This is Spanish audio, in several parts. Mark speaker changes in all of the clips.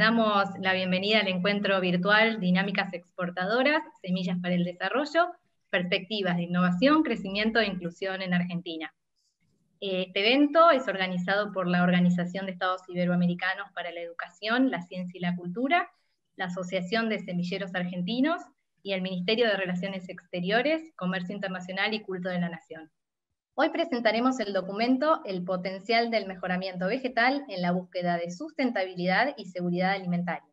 Speaker 1: damos la bienvenida al encuentro virtual Dinámicas Exportadoras, Semillas para el Desarrollo, Perspectivas de Innovación, Crecimiento e Inclusión en Argentina. Este evento es organizado por la Organización de Estados Iberoamericanos para la Educación, la Ciencia y la Cultura, la Asociación de Semilleros Argentinos y el Ministerio de Relaciones Exteriores, Comercio Internacional y Culto de la Nación. Hoy presentaremos el documento El potencial del mejoramiento vegetal en la búsqueda de sustentabilidad y seguridad alimentaria,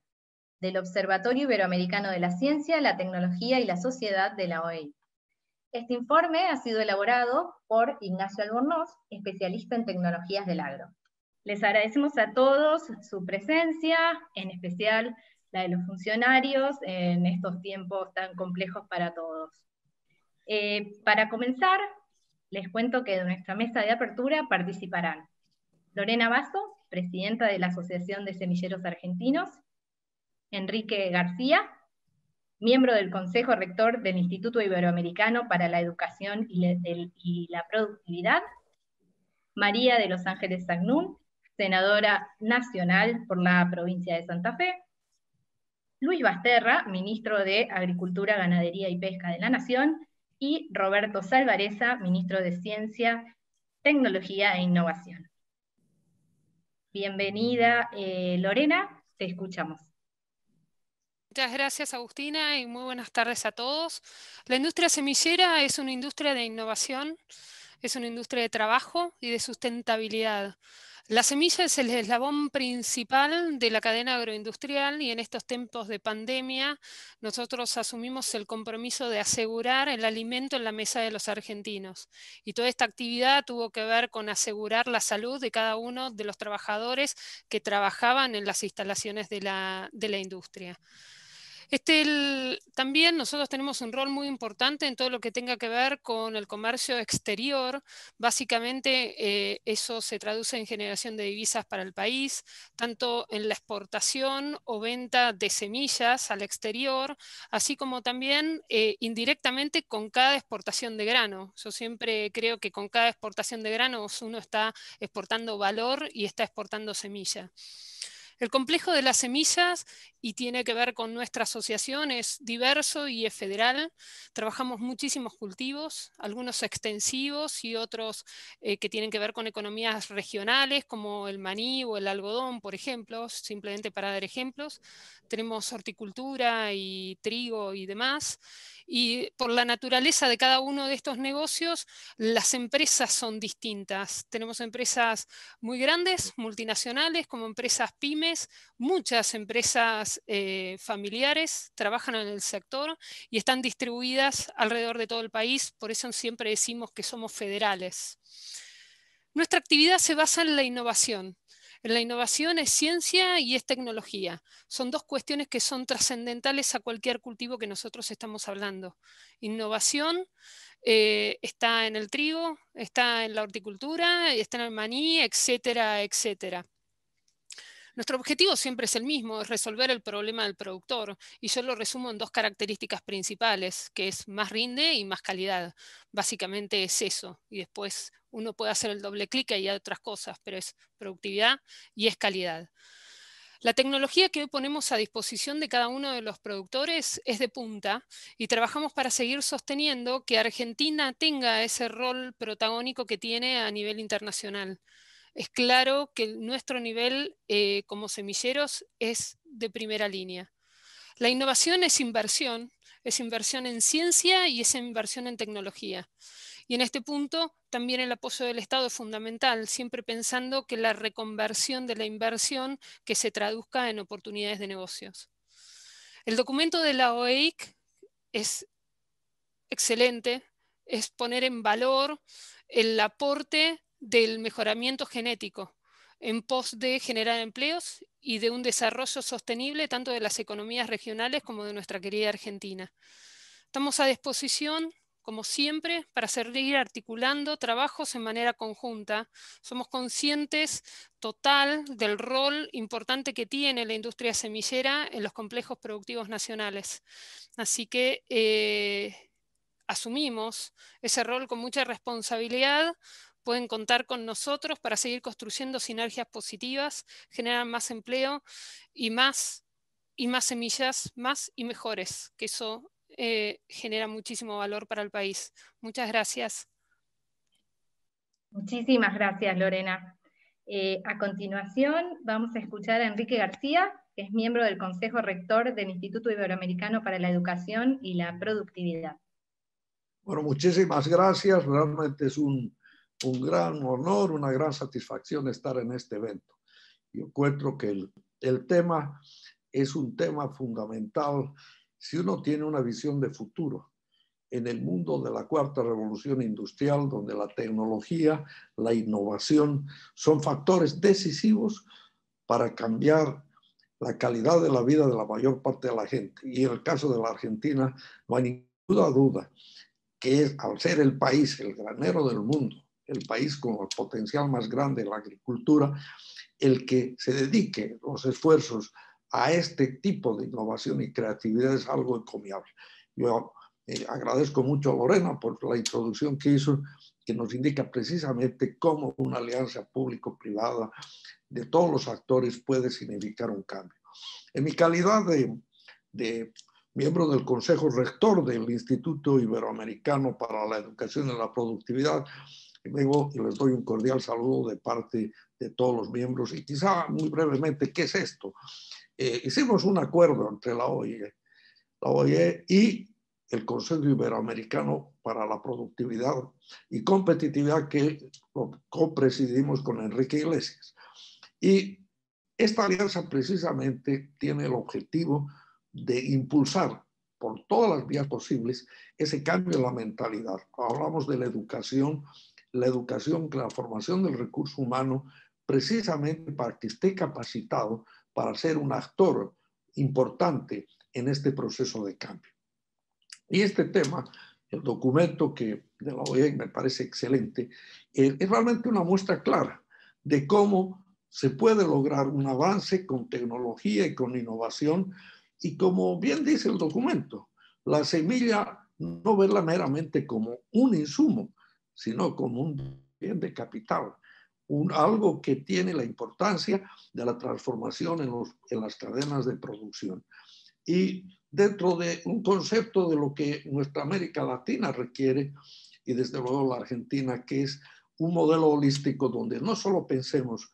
Speaker 1: del Observatorio Iberoamericano de la Ciencia, la Tecnología y la Sociedad de la OEI. Este informe ha sido elaborado por Ignacio Albornoz, especialista en tecnologías del agro. Les agradecemos a todos su presencia, en especial la de los funcionarios, en estos tiempos tan complejos para todos. Para comenzar, les cuento que de nuestra mesa de apertura participarán Lorena Basso, presidenta de la Asociación de Semilleros Argentinos, Enrique García, miembro del Consejo Rector del Instituto Iberoamericano para la Educación y la Productividad, María de los Ángeles Sagnún, senadora nacional por la provincia de Santa Fe, Luis Basterra, ministro de Agricultura, Ganadería y Pesca de la Nación, y Roberto Salvareza, ministro de Ciencia, Tecnología e Innovación. Bienvenida, Lorena, te escuchamos.
Speaker 2: Muchas gracias, Agustina, y muy buenas tardes a todos. La industria semillera es una industria de innovación, es una industria de trabajo y de sustentabilidad. La semilla es el eslabón principal de la cadena agroindustrial y en estos tiempos de pandemia nosotros asumimos el compromiso de asegurar el alimento en la mesa de los argentinos. Y toda esta actividad tuvo que ver con asegurar la salud de cada uno de los trabajadores que trabajaban en las instalaciones de la industria. También nosotros tenemos un rol muy importante en todo lo que tenga que ver con el comercio exterior. Básicamente eso se traduce en generación de divisas para el país, tanto en la exportación o venta de semillas al exterior, así como también indirectamente con cada exportación de grano. Yo siempre creo que con cada exportación de granos uno está exportando valor y está exportando semilla. El complejo de las semillas, y tiene que ver con nuestra asociación, es diverso y es federal. Trabajamos muchísimos cultivos, algunos extensivos y otros que tienen que ver con economías regionales, como el maní o el algodón, por ejemplo, simplemente para dar ejemplos. Tenemos horticultura y trigo y demás. Y por la naturaleza de cada uno de estos negocios, las empresas son distintas. Tenemos empresas muy grandes, multinacionales, como empresas pymes, muchas empresas familiares trabajan en el sector y están distribuidas alrededor de todo el país, por eso siempre decimos que somos federales. Nuestra actividad se basa en la innovación. La innovación es ciencia y es tecnología. Son dos cuestiones que son trascendentales a cualquier cultivo que nosotros estamos hablando. Innovación está en el trigo, está en la horticultura, está en el maní, etcétera, etcétera. Nuestro objetivo siempre es el mismo, es resolver el problema del productor, y yo lo resumo en dos características principales, que es más rinde y más calidad. Básicamente es eso, y después uno puede hacer el doble clic y hay otras cosas, pero es productividad y es calidad. La tecnología que hoy ponemos a disposición de cada uno de los productores es de punta y trabajamos para seguir sosteniendo que Argentina tenga ese rol protagónico que tiene a nivel internacional. Es claro que nuestro nivel como semilleros es de primera línea. La innovación es inversión en ciencia y es inversión en tecnología. Y en este punto también el apoyo del Estado es fundamental, siempre pensando que la reconversión de la inversión que se traduzca en oportunidades de negocios. El documento de la OEIC es excelente, es poner en valor el aporte del mejoramiento genético en pos de generar empleos y de un desarrollo sostenible tanto de las economías regionales como de nuestra querida Argentina. Estamos a disposición, como siempre, para seguir articulando trabajos en manera conjunta. Somos conscientes total del rol importante que tiene la industria semillera en los complejos productivos nacionales. Así que asumimos ese rol con mucha responsabilidad pueden contar con nosotros para seguir construyendo sinergias positivas, generar más empleo y más semillas, más y mejores, que eso genera muchísimo valor para el país. Muchas gracias.
Speaker 1: Muchísimas gracias, Lorena. A continuación vamos a escuchar a Enrique García, que es miembro del Consejo Rector del Instituto Iberoamericano para la Educación y la Productividad.
Speaker 3: Bueno, muchísimas gracias. Realmente es un gran honor, una gran satisfacción estar en este evento. Yo encuentro que el tema es un tema fundamental si uno tiene una visión de futuro en el mundo de la cuarta revolución industrial, donde la tecnología, la innovación son factores decisivos para cambiar la calidad de la vida de la mayor parte de la gente. Y en el caso de la Argentina, no hay ninguna duda que es, al ser el país, el granero del mundo, el país con el potencial más grande de la agricultura, el que se dedique los esfuerzos a este tipo de innovación y creatividad es algo encomiable. Yo agradezco mucho a Lorena por la introducción que hizo, que nos indica precisamente cómo una alianza público-privada de todos los actores puede significar un cambio. En mi calidad de miembro del Consejo Rector del Instituto Iberoamericano para la Educación y la Productividad, vengo y les doy un cordial saludo de parte de todos los miembros. Y quizá muy brevemente, ¿qué es esto? Hicimos un acuerdo entre la OIE y el Consejo Iberoamericano para la Productividad y Competitividad, que lo copresidimos con Enrique Iglesias. Y esta alianza precisamente tiene el objetivo de impulsar por todas las vías posibles ese cambio en la mentalidad. Hablamos de la educación, la formación del recurso humano, precisamente para que esté capacitado para ser un actor importante en este proceso de cambio. Y este tema, el documento de la OEA me parece excelente, es realmente una muestra clara de cómo se puede lograr un avance con tecnología y con innovación. Y como bien dice el documento, la semilla no verla meramente como un insumo, sino como un bien de capital, algo que tiene la importancia de la transformación en las cadenas de producción. Y dentro de un concepto de lo que nuestra América Latina requiere, y desde luego la Argentina, que es un modelo holístico donde no solo pensemos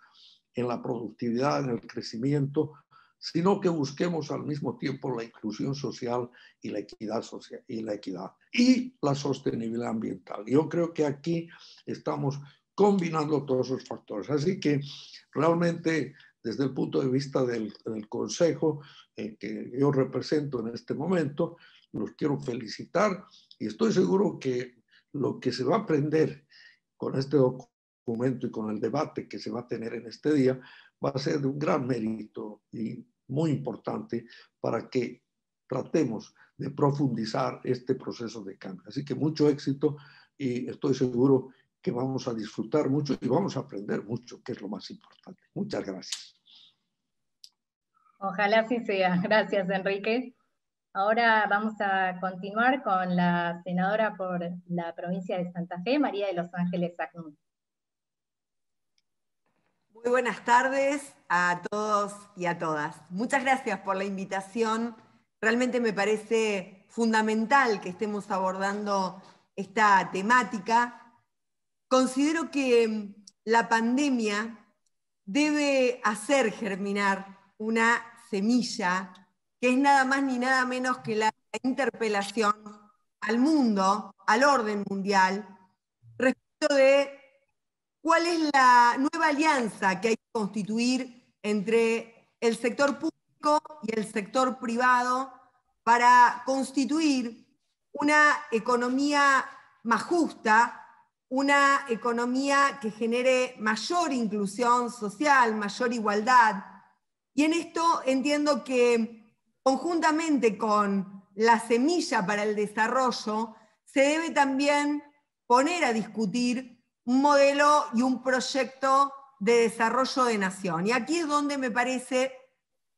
Speaker 3: en la productividad, en el crecimiento, sino que busquemos al mismo tiempo la inclusión social y la equidad social y la sostenibilidad ambiental. Yo creo que aquí estamos combinando todos esos factores. Así que realmente, desde el punto de vista del Consejo que yo represento en este momento, los quiero felicitar y estoy seguro que lo que se va a aprender con este documento y con el debate que se va a tener en este día va a ser de un gran mérito y muy importante para que tratemos de profundizar este proceso de cambio. Así que mucho éxito y estoy seguro que vamos a disfrutar mucho y vamos a aprender mucho, que es lo más importante. Muchas gracias.
Speaker 1: Ojalá así sea. Gracias, Enrique. Ahora vamos a continuar con la senadora por la provincia de Santa Fe, María de los Ángeles Sacnún.
Speaker 4: Muy buenas tardes a todos y a todas. Muchas gracias por la invitación. Realmente me parece fundamental que estemos abordando esta temática. Considero que la pandemia debe hacer germinar una semilla que es nada más ni nada menos que la interpelación al mundo, al orden mundial, respecto de cuál es la nueva alianza que hay que constituir entre el sector público y el sector privado para constituir una economía más justa, una economía que genere mayor inclusión social, mayor igualdad. Y en esto entiendo que conjuntamente con la semilla para el desarrollo, se debe también poner a discutir un modelo y un proyecto de desarrollo de nación. Y aquí es donde me parece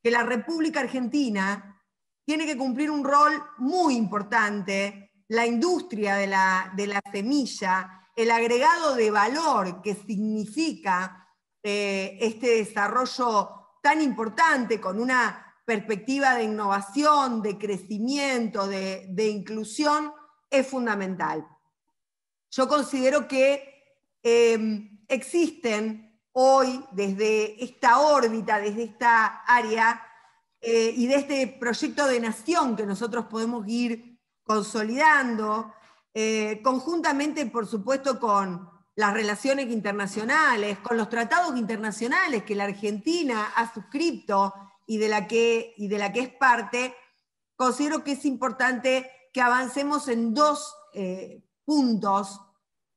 Speaker 4: que la República Argentina tiene que cumplir un rol muy importante, la industria de la semilla, el agregado de valor que significa este desarrollo tan importante, con una perspectiva de innovación, de crecimiento, de inclusión, es fundamental. Yo considero que existen hoy, desde esta órbita, desde esta área, y de este proyecto de nación que nosotros podemos ir consolidando, conjuntamente, por supuesto, con las relaciones internacionales, con los tratados internacionales que la Argentina ha suscrito y de la que es parte, considero que es importante que avancemos en dos puntos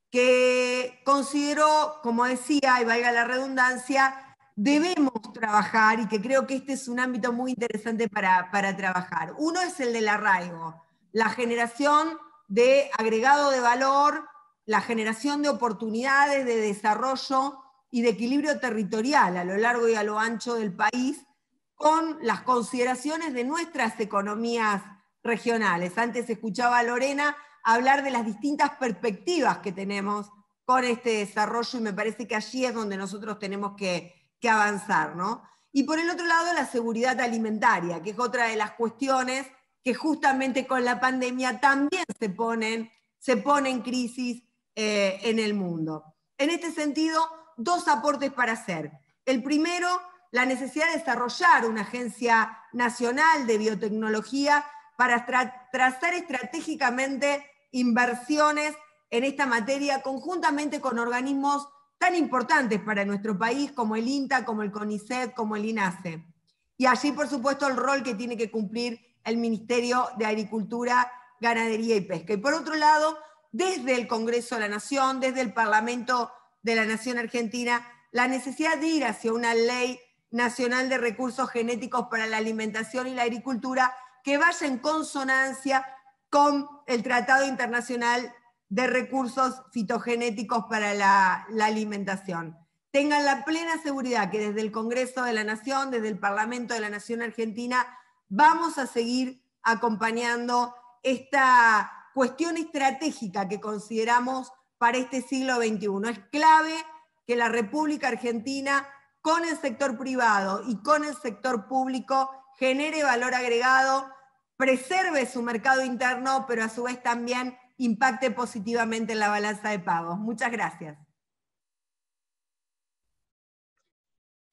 Speaker 4: que considero, como decía, y valga la redundancia, debemos trabajar, y que creo que este es un ámbito muy interesante para trabajar. Uno es el del arraigo, la generación de agregado de valor, la generación de oportunidades de desarrollo y de equilibrio territorial a lo largo y a lo ancho del país, con las consideraciones de nuestras economías regionales. Antes escuchaba a Lorena hablar de las distintas perspectivas que tenemos con este desarrollo, y me parece que allí es donde nosotros tenemos que avanzar, ¿no? Y por el otro lado, la seguridad alimentaria, que es otra de las cuestiones que justamente con la pandemia también se pone en crisis en el mundo. En este sentido, dos aportes para hacer. El primero, la necesidad de desarrollar una agencia nacional de biotecnología para trazar estratégicamente inversiones en esta materia, conjuntamente con organismos tan importantes para nuestro país como el INTA, como el CONICET, como el INASE. Y allí, por supuesto, el rol que tiene que cumplir el Ministerio de Agricultura, Ganadería y Pesca. Y por otro lado, desde el Congreso de la Nación, desde el Parlamento de la Nación Argentina, la necesidad de ir hacia una ley nacional de recursos genéticos para la alimentación y la agricultura que vaya en consonancia con el Tratado Internacional de Recursos Fitogenéticos para la alimentación. Tengan la plena seguridad que desde el Congreso de la Nación, desde el Parlamento de la Nación Argentina, vamos a seguir acompañando esta cuestión estratégica que consideramos para este siglo XXI. Es clave que la República Argentina, con el sector privado y con el sector público, genere valor agregado, preserve su mercado interno, pero a su vez también impacte positivamente en la balanza de pagos. Muchas gracias.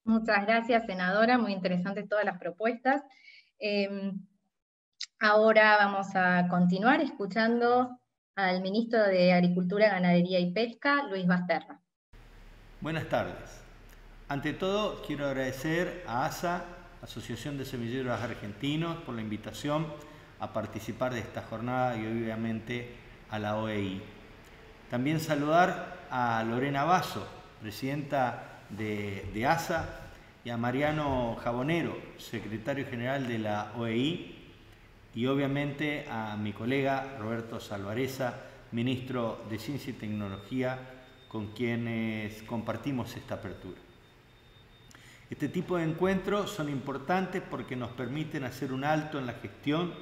Speaker 1: Muchas gracias, senadora. Muy interesantes todas las propuestas. Ahora vamos a continuar escuchando al ministro de Agricultura, Ganadería y Pesca, Luis Basterra.
Speaker 5: Buenas tardes. Ante todo, quiero agradecer a ASA, Asociación de Semilleros Argentinos, por la invitación a participar de esta jornada y obviamente a la OEI. También saludar a Lorena Basso, presidenta de ASA, y a Mariano Jabonero, secretario general de la OEI, y obviamente a mi colega Roberto Salvareza, ministro de Ciencia y Tecnología, con quienes compartimos esta apertura. Este tipo de encuentros son importantes porque nos permiten hacer un alto en la gestión,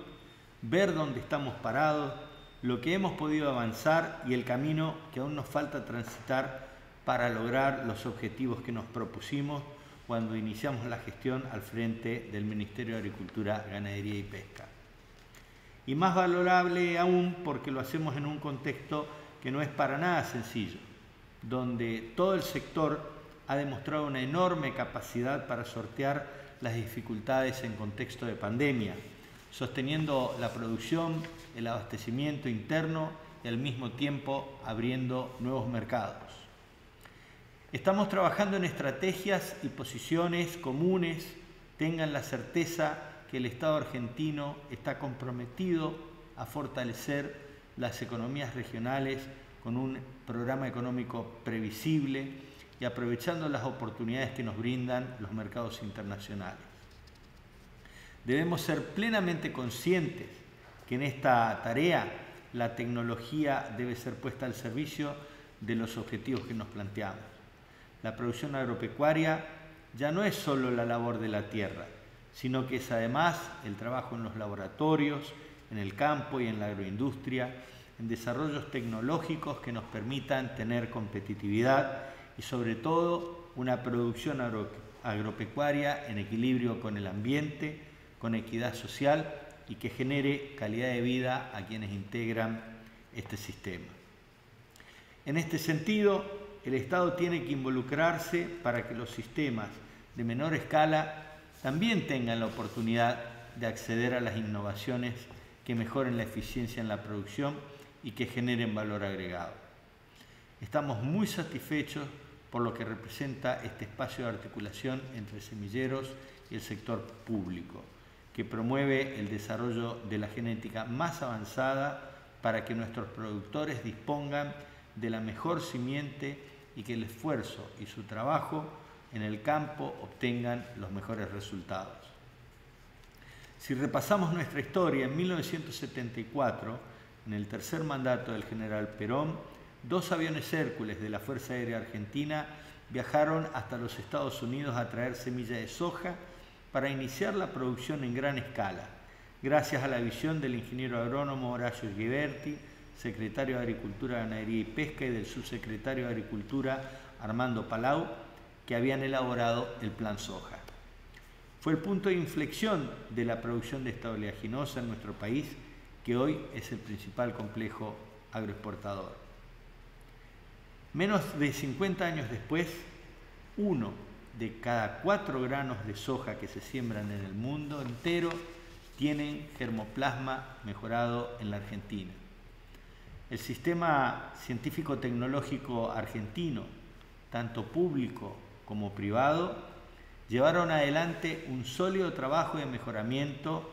Speaker 5: ver dónde estamos parados, lo que hemos podido avanzar y el camino que aún nos falta transitar para lograr los objetivos que nos propusimos cuando iniciamos la gestión al frente del Ministerio de Agricultura, Ganadería y Pesca. Y más valorable aún porque lo hacemos en un contexto que no es para nada sencillo, donde todo el sector ha demostrado una enorme capacidad para sortear las dificultades en contexto de pandemia, sosteniendo la producción, el abastecimiento interno y al mismo tiempo abriendo nuevos mercados. Estamos trabajando en estrategias y posiciones comunes. Tengan la certeza que el Estado argentino está comprometido a fortalecer las economías regionales con un programa económico previsible y aprovechando las oportunidades que nos brindan los mercados internacionales. Debemos ser plenamente conscientes que en esta tarea la tecnología debe ser puesta al servicio de los objetivos que nos planteamos. La producción agropecuaria ya no es solo la labor de la tierra, sino que es además el trabajo en los laboratorios, en el campo y en la agroindustria, en desarrollos tecnológicos que nos permitan tener competitividad y sobre todo una producción agropecuaria en equilibrio con el ambiente, con equidad social y que genere calidad de vida a quienes integran este sistema. En este sentido, el Estado tiene que involucrarse para que los sistemas de menor escala también tengan la oportunidad de acceder a las innovaciones que mejoren la eficiencia en la producción y que generen valor agregado. Estamos muy satisfechos por lo que representa este espacio de articulación entre semilleros y el sector público, que promueve el desarrollo de la genética más avanzada para que nuestros productores dispongan de la mejor simiente y que el esfuerzo y su trabajo en el campo obtengan los mejores resultados. Si repasamos nuestra historia, en 1974, en el tercer mandato del general Perón, 2 aviones Hércules de la Fuerza Aérea Argentina viajaron hasta los Estados Unidos a traer semilla de soja para iniciar la producción en gran escala, gracias a la visión del ingeniero agrónomo Horacio Ghiberti, secretario de Agricultura, Ganadería y Pesca, y del subsecretario de Agricultura Armando Palau, que habían elaborado el Plan Soja. Fue el punto de inflexión de la producción de esta oleaginosa en nuestro país, que hoy es el principal complejo agroexportador. Menos de 50 años después, 1 de cada 4 granos de soja que se siembran en el mundo entero tienen germoplasma mejorado en la Argentina. El sistema científico-tecnológico argentino, tanto público como privado, llevaron adelante un sólido trabajo de mejoramiento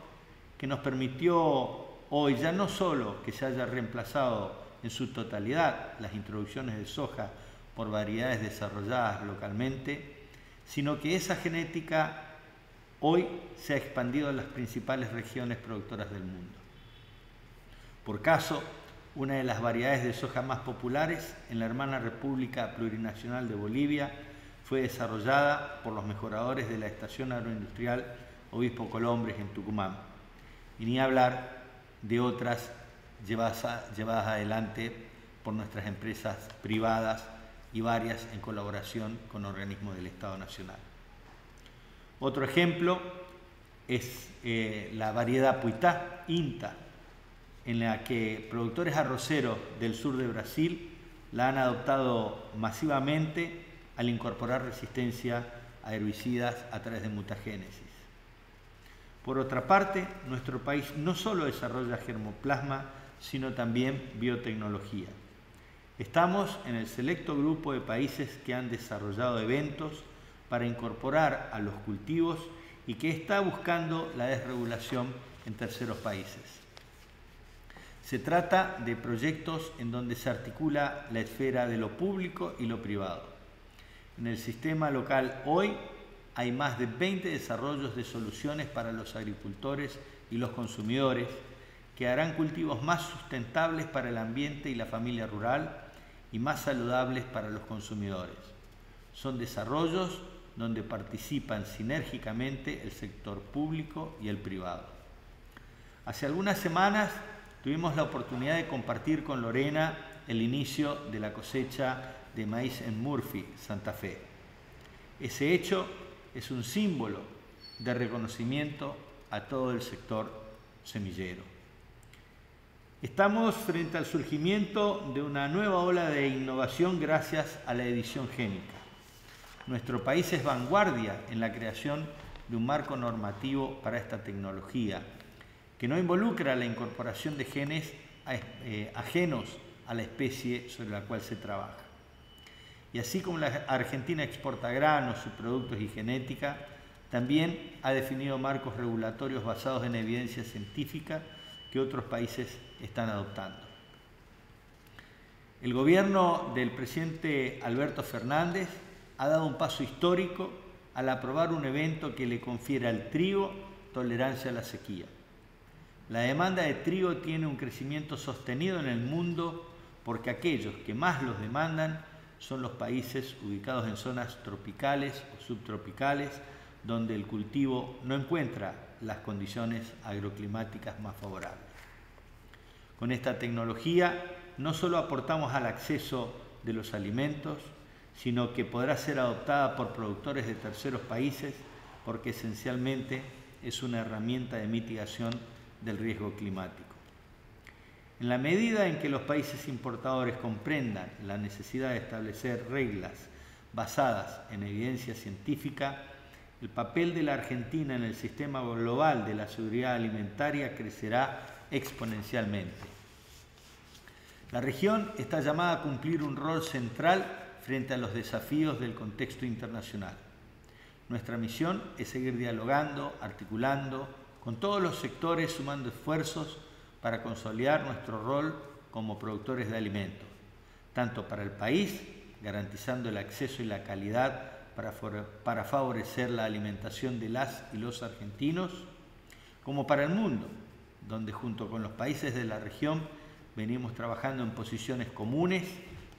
Speaker 5: que nos permitió hoy ya no solo que se haya reemplazado en su totalidad las introducciones de soja por variedades desarrolladas localmente, sino que esa genética hoy se ha expandido en las principales regiones productoras del mundo. Por caso, una de las variedades de soja más populares en la hermana República Plurinacional de Bolivia fue desarrollada por los mejoradores de la Estación Agroindustrial Obispo Colombres en Tucumán. Y ni hablar de otras llevadas adelante por nuestras empresas privadas y varias en colaboración con organismos del Estado Nacional. Otro ejemplo es la variedad Puitá, INTA, en la que productores arroceros del sur de Brasil la han adoptado masivamente al incorporar resistencia a herbicidas a través de mutagénesis. Por otra parte, nuestro país no solo desarrolla germoplasma, sino también biotecnología. Estamos en el selecto grupo de países que han desarrollado eventos para incorporar a los cultivos y que está buscando la desregulación en terceros países. Se trata de proyectos en donde se articula la esfera de lo público y lo privado. En el sistema local hoy hay más de 20 desarrollos de soluciones para los agricultores y los consumidores que harán cultivos más sustentables para el ambiente y la familia rural y más saludables para los consumidores. Son desarrollos donde participan sinérgicamente el sector público y el privado. Hace algunas semanas tuvimos la oportunidad de compartir con Lorena el inicio de la cosecha de maíz en Murphy, Santa Fe. Ese hecho es un símbolo de reconocimiento a todo el sector semillero. Estamos frente al surgimiento de una nueva ola de innovación gracias a la edición génica. Nuestro país es vanguardia en la creación de un marco normativo para esta tecnología, que no involucra la incorporación de genes ajenos a la especie sobre la cual se trabaja. Y así como la Argentina exporta granos, subproductos y genética, también ha definido marcos regulatorios basados en evidencia científica que otros países están adoptando. El gobierno del presidente Alberto Fernández ha dado un paso histórico al aprobar un evento que le confiere al trigo tolerancia a la sequía. La demanda de trigo tiene un crecimiento sostenido en el mundo porque aquellos que más los demandan son los países ubicados en zonas tropicales o subtropicales, donde el cultivo no encuentra las condiciones agroclimáticas más favorables. Con esta tecnología no solo aportamos al acceso de los alimentos, sino que podrá ser adoptada por productores de terceros países porque esencialmente es una herramienta de mitigación del riesgo climático. En la medida en que los países importadores comprendan la necesidad de establecer reglas basadas en evidencia científica, el papel de la Argentina en el sistema global de la seguridad alimentaria crecerá exponencialmente. La región está llamada a cumplir un rol central frente a los desafíos del contexto internacional. Nuestra misión es seguir dialogando, articulando con todos los sectores, sumando esfuerzos para consolidar nuestro rol como productores de alimentos, tanto para el país, garantizando el acceso y la calidad para favorecer la alimentación de las y los argentinos, como para el mundo, donde junto con los países de la región venimos trabajando en posiciones comunes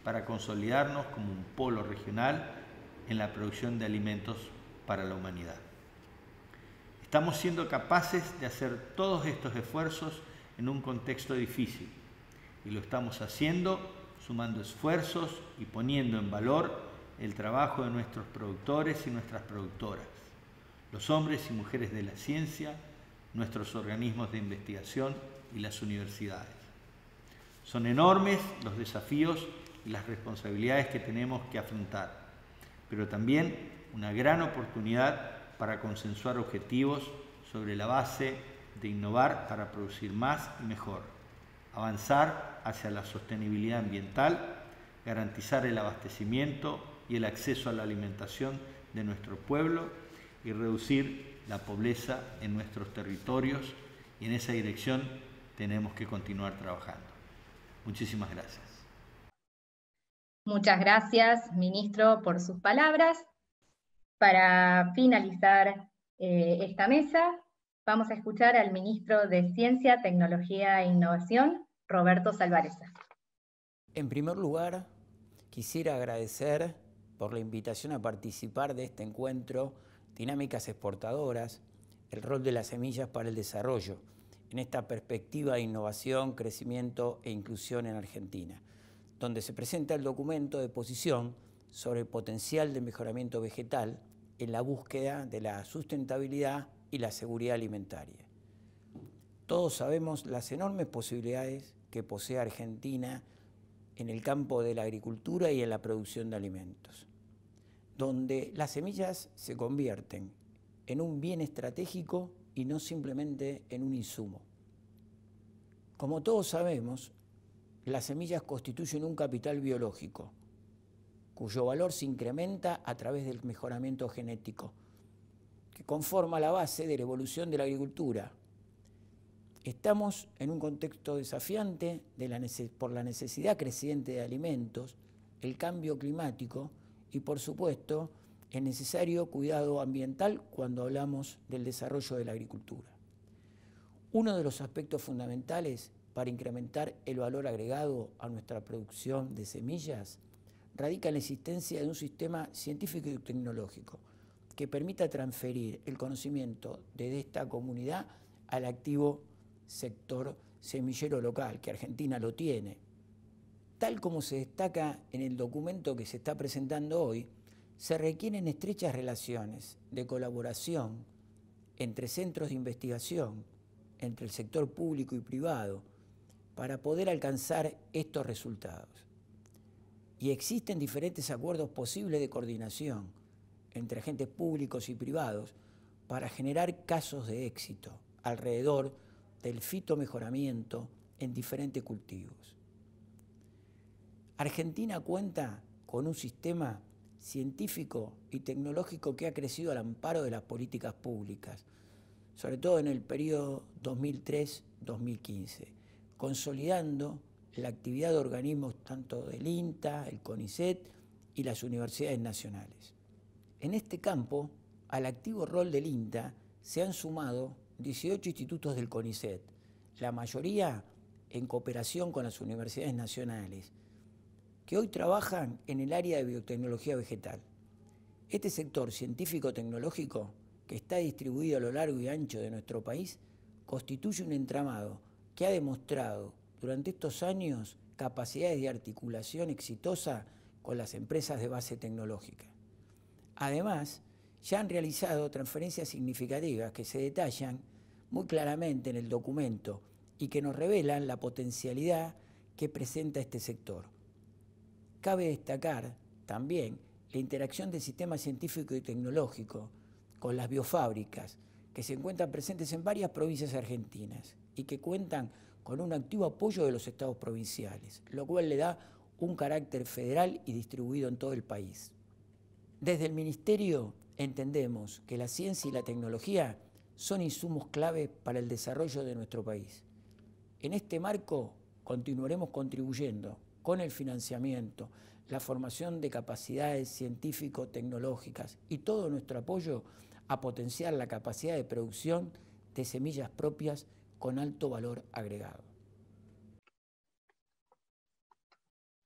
Speaker 5: para consolidarnos como un polo regional en la producción de alimentos para la humanidad. Estamos siendo capaces de hacer todos estos esfuerzos en un contexto difícil y lo estamos haciendo sumando esfuerzos y poniendo en valor el trabajo de nuestros productores y nuestras productoras, los hombres y mujeres de la ciencia, nuestros organismos de investigación y las universidades. Son enormes los desafíos y las responsabilidades que tenemos que afrontar, pero también una gran oportunidad para consensuar objetivos sobre la base de innovar para producir más y mejor, avanzar hacia la sostenibilidad ambiental, garantizar el abastecimiento y el acceso a la alimentación de nuestro pueblo y reducir la pobreza en nuestros territorios, y en esa dirección tenemos que continuar trabajando. Muchísimas gracias.
Speaker 1: Muchas gracias, ministro, por sus palabras. Para finalizar esta mesa, vamos a escuchar al ministro de Ciencia, Tecnología e Innovación, Roberto Salvarezza.
Speaker 6: En primer lugar, quisiera agradecer por la invitación a participar de este encuentro Dinámicas Exportadoras, el rol de las semillas para el desarrollo, en esta perspectiva de innovación, crecimiento e inclusión en Argentina, donde se presenta el documento de posición sobre el potencial de mejoramiento vegetal en la búsqueda de la sustentabilidad y la seguridad alimentaria. Todos sabemos las enormes posibilidades que posee Argentina en el campo de la agricultura y en la producción de alimentos, donde las semillas se convierten en un bien estratégico y no simplemente en un insumo. Como todos sabemos, las semillas constituyen un capital biológico, cuyo valor se incrementa a través del mejoramiento genético, que conforma la base de la evolución de la agricultura. Estamos en un contexto desafiante por la necesidad creciente de alimentos, el cambio climático y, por supuesto, el necesario cuidado ambiental cuando hablamos del desarrollo de la agricultura. Uno de los aspectos fundamentales para incrementar el valor agregado a nuestra producción de semillas radica en la existencia de un sistema científico y tecnológico que permita transferir el conocimiento de esta comunidad al activo sector semillero local, que Argentina lo tiene. Tal como se destaca en el documento que se está presentando hoy, se requieren estrechas relaciones de colaboración entre centros de investigación, entre el sector público y privado, para poder alcanzar estos resultados. Y existen diferentes acuerdos posibles de coordinación entre agentes públicos y privados para generar casos de éxito alrededor del fitomejoramiento en diferentes cultivos. Argentina cuenta con un sistema científico y tecnológico que ha crecido al amparo de las políticas públicas, sobre todo en el periodo 2003-2015, consolidando la actividad de organismos tanto del INTA, el CONICET y las universidades nacionales. En este campo, al activo rol del INTA se han sumado 18 institutos del CONICET, la mayoría en cooperación con las universidades nacionales, que hoy trabajan en el área de biotecnología vegetal. Este sector científico-tecnológico, que está distribuido a lo largo y ancho de nuestro país, constituye un entramado que ha demostrado durante estos años capacidades de articulación exitosa con las empresas de base tecnológica. Además, ya han realizado transferencias significativas que se detallan muy claramente en el documento y que nos revelan la potencialidad que presenta este sector. Cabe destacar también la interacción del sistema científico y tecnológico con las biofábricas, que se encuentran presentes en varias provincias argentinas y que cuentan con un activo apoyo de los estados provinciales, lo cual le da un carácter federal y distribuido en todo el país. Desde el Ministerio entendemos que la ciencia y la tecnología son insumos clave para el desarrollo de nuestro país. En este marco continuaremos contribuyendo con el financiamiento, la formación de capacidades científico-tecnológicas y todo nuestro apoyo a potenciar la capacidad de producción de semillas propias con alto valor agregado.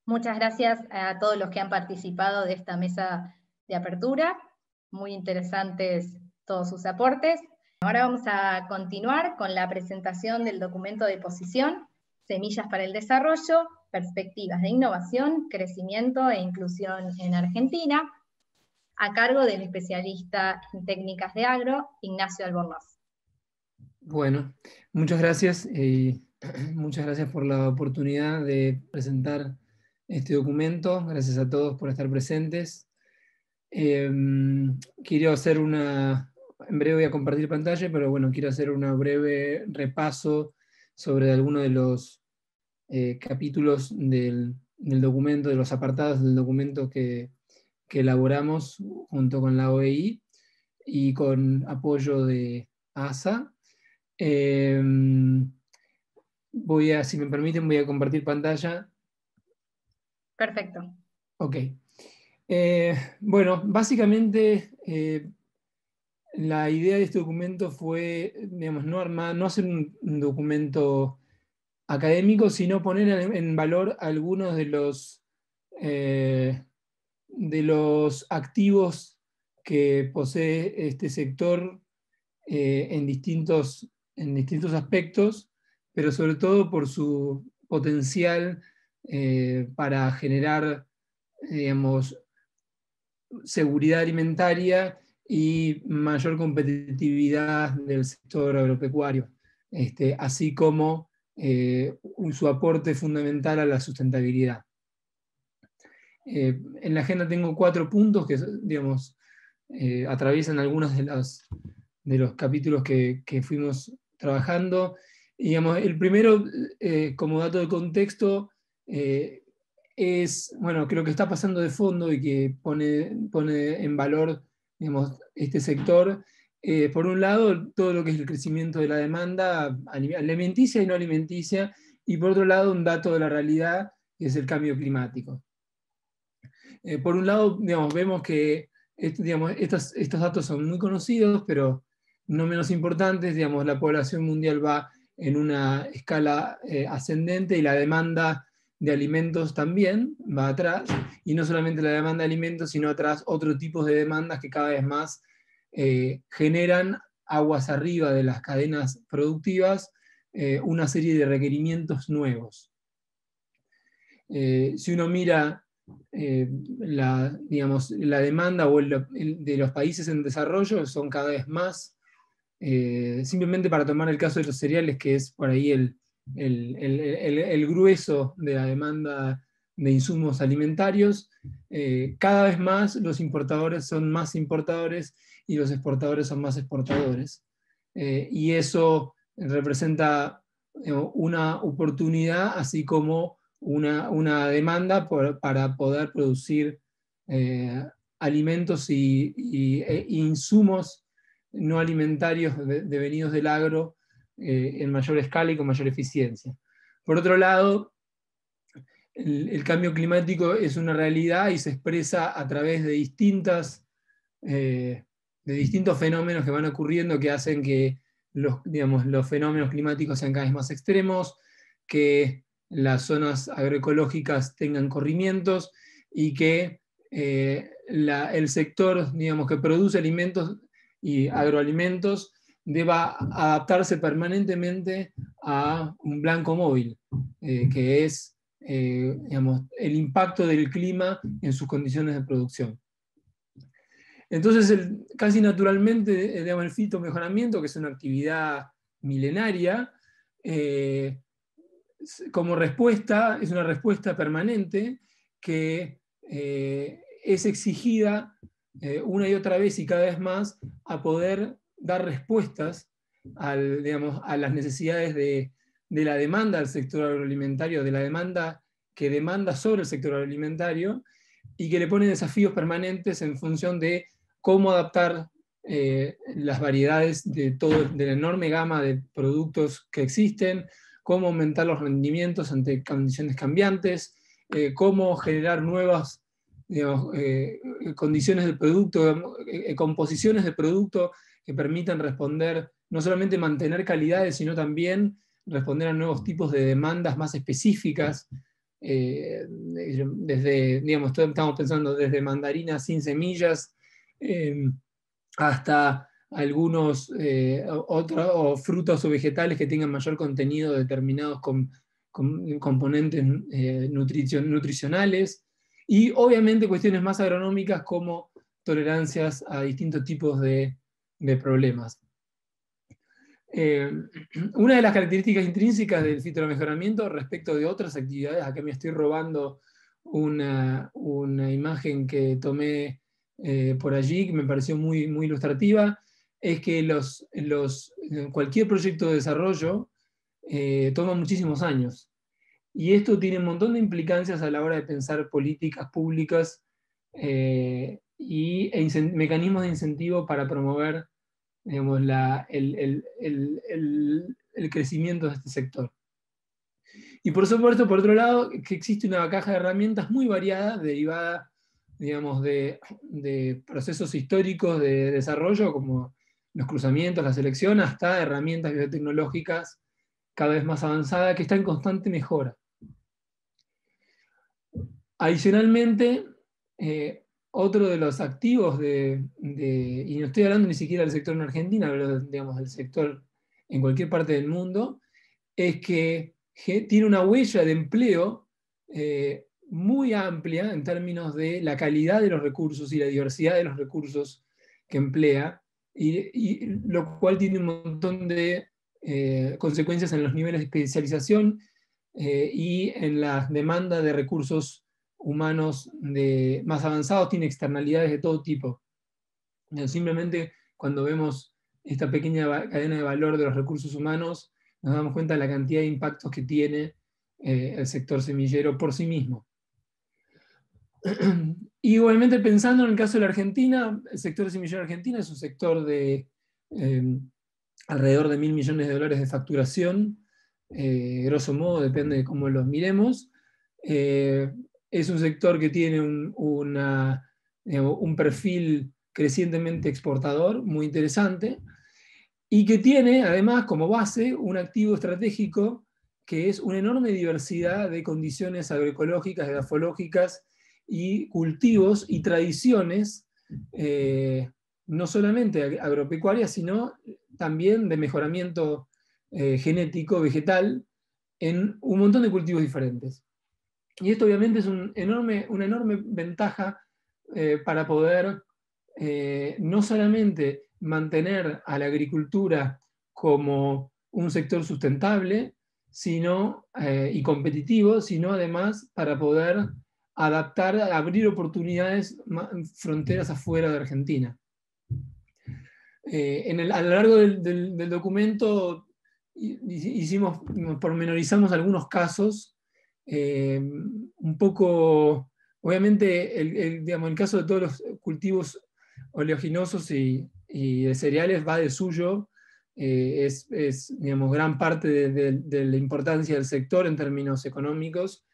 Speaker 1: Muchas gracias a todos los que han participado de esta mesa de apertura. Muy interesantes todos sus aportes. Ahora vamos a continuar con la presentación del documento de posición, Semillas para el Desarrollo, Perspectivas de Innovación, Crecimiento e Inclusión en Argentina, a cargo del especialista en técnicas de agro, Ignacio Albornoz.
Speaker 7: Bueno, muchas gracias y muchas gracias por la oportunidad de presentar este documento. Gracias a todos por estar presentes. Quiero hacer en breve voy a compartir pantalla, pero bueno, quiero hacer un breve repaso sobre algunos de los capítulos del documento, de los apartados del documento que elaboramos junto con la OEI y con apoyo de ASA. Si me permiten, voy a compartir pantalla.
Speaker 1: Perfecto.
Speaker 7: Ok. Bueno, básicamente la idea de este documento fue, digamos, no hacer un documento académico, sino poner en valor algunos de los activos que posee este sector en distintos aspectos, pero sobre todo por su potencial para generar, digamos, seguridad alimentaria y mayor competitividad del sector agropecuario, así como su aporte fundamental a la sustentabilidad. En la agenda tengo 4 puntos que, digamos, atraviesan algunos de los capítulos que fuimos trabajando. Y, digamos, el primero, como dato de contexto, es, bueno, que lo que está pasando de fondo y que pone en valor, digamos, este sector, por un lado, todo lo que es el crecimiento de la demanda alimenticia y no alimenticia, y por otro lado, un dato de la realidad, que es el cambio climático. Por un lado, digamos, vemos que estos datos son muy conocidos, pero no menos importantes. Digamos, la población mundial va en una escala ascendente y la demanda de alimentos también va atrás, y no solamente la demanda de alimentos, sino atrás otros tipos de demandas que cada vez más generan aguas arriba de las cadenas productivas una serie de requerimientos nuevos. Si uno mira la demanda de los países en desarrollo, son cada vez más, simplemente para tomar el caso de los cereales, que es por ahí el grueso de la demanda de insumos alimentarios, cada vez más los importadores son más importadores y los exportadores son más exportadores. Y eso representa una oportunidad, así como una demanda para poder producir alimentos e insumos no alimentarios devenidos del agro en mayor escala y con mayor eficiencia. Por otro lado, el cambio climático es una realidad y se expresa a través de distintos fenómenos que van ocurriendo, que hacen que los fenómenos climáticos sean cada vez más extremos, que las zonas agroecológicas tengan corrimientos y que el sector, digamos, que produce alimentos y agroalimentos, deba adaptarse permanentemente a un blanco móvil, que es digamos, el impacto del clima en sus condiciones de producción. Entonces, casi naturalmente, digamos, el fitomejoramiento, que es una actividad milenaria, como respuesta, es una respuesta permanente que es exigida una y otra vez y cada vez más a poder dar respuestas digamos, a las necesidades de la demanda del sector agroalimentario, de la demanda que demanda sobre el sector agroalimentario, y que le pone desafíos permanentes en función de cómo adaptar las variedades de la enorme gama de productos que existen, cómo aumentar los rendimientos ante condiciones cambiantes, cómo generar nuevas, digamos, condiciones del producto, composiciones de producto que permitan responder, no solamente mantener calidades, sino también responder a nuevos tipos de demandas más específicas. Desde, digamos, estamos pensando desde mandarinas sin semillas hasta algunos o frutos o vegetales que tengan mayor contenido determinados con componentes nutricionales, y obviamente cuestiones más agronómicas como tolerancias a distintos tipos de problemas. Una de las características intrínsecas del fitomejoramiento respecto de otras actividades, acá me estoy robando una imagen que tomé por allí, que me pareció muy, muy ilustrativa, es que cualquier proyecto de desarrollo toma muchísimos años. Y esto tiene un montón de implicancias a la hora de pensar políticas públicas y mecanismos de incentivo para promover, digamos, el crecimiento de este sector. Y por supuesto, por otro lado, que existe una caja de herramientas muy variada, derivada, digamos, de procesos históricos de desarrollo, como los cruzamientos, la selección, hasta herramientas biotecnológicas cada vez más avanzadas, que están en constante mejora. Adicionalmente, otro de los activos y no estoy hablando ni siquiera del sector en Argentina, pero digamos del sector en cualquier parte del mundo, es que tiene una huella de empleo muy amplia en términos de la calidad de los recursos y la diversidad de los recursos que emplea, y lo cual tiene un montón de consecuencias en los niveles de especialización y en la demanda de recursos humanos más avanzados. Tiene externalidades de todo tipo. Simplemente cuando vemos esta pequeña cadena de valor de los recursos humanos, nos damos cuenta de la cantidad de impactos que tiene el sector semillero por sí mismo. Y obviamente pensando en el caso de la Argentina, el sector semillero argentino es un sector de alrededor de $1.000 millones de facturación, grosso modo, depende de cómo los miremos. Es un sector que tiene un perfil crecientemente exportador, muy interesante, y que tiene además como base un activo estratégico que es una enorme diversidad de condiciones agroecológicas, edafológicas y cultivos y tradiciones, no solamente agropecuarias, sino también de mejoramiento genético, vegetal, en un montón de cultivos diferentes. Y esto obviamente es una enorme ventaja para poder no solamente mantener a la agricultura como un sector sustentable y competitivo, sino además para poder abrir oportunidades, fronteras afuera de Argentina. A lo largo del documento pormenorizamos algunos casos, un poco, obviamente el caso de todos los cultivos oleaginosos y de cereales va de suyo, es digamos, gran parte de la importancia del sector en términos económicos,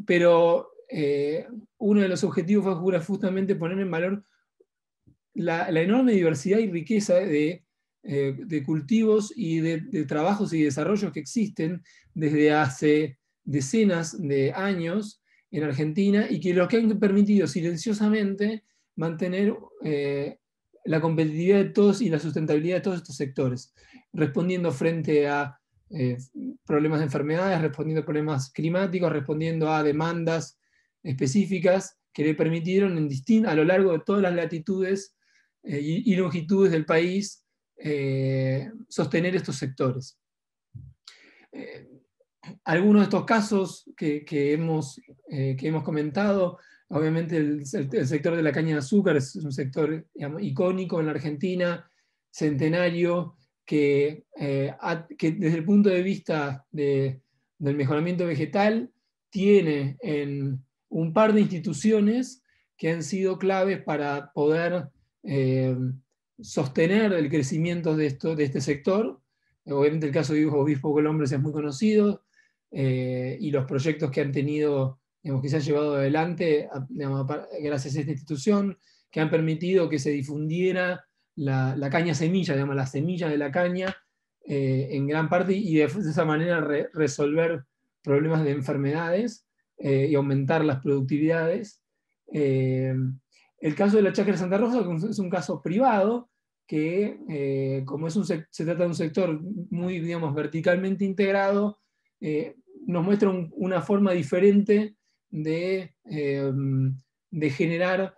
Speaker 7: pero uno de los objetivos fue justamente poner en valor la enorme diversidad y riqueza de cultivos y de trabajos y desarrollos que existen desde hace decenas de años en Argentina, y que lo que han permitido silenciosamente mantener la competitividad de todos y la sustentabilidad de todos estos sectores, respondiendo frente a problemas de enfermedades, respondiendo a problemas climáticos, respondiendo a demandas específicas que le permitieron a lo largo de todas las latitudes y longitudes del país sostener estos sectores. Algunos de estos casos que hemos comentado, obviamente el sector de la caña de azúcar es un sector, digamos, icónico en la Argentina, centenario, que desde el punto de vista del mejoramiento vegetal tiene en un par de instituciones que han sido claves para poder sostener el crecimiento de este sector. Obviamente el caso de Obispo Colombres es muy conocido, y los proyectos que han tenido, digamos, que se han llevado adelante, digamos, gracias a esta institución, que han permitido que se difundiera la caña semilla, digamos, la semilla de la caña, en gran parte, y de esa manera resolver problemas de enfermedades y aumentar las productividades. El caso de la Chacra de Santa Rosa es un caso privado, que como se trata de un sector muy, digamos, verticalmente integrado, nos muestra una forma diferente de generar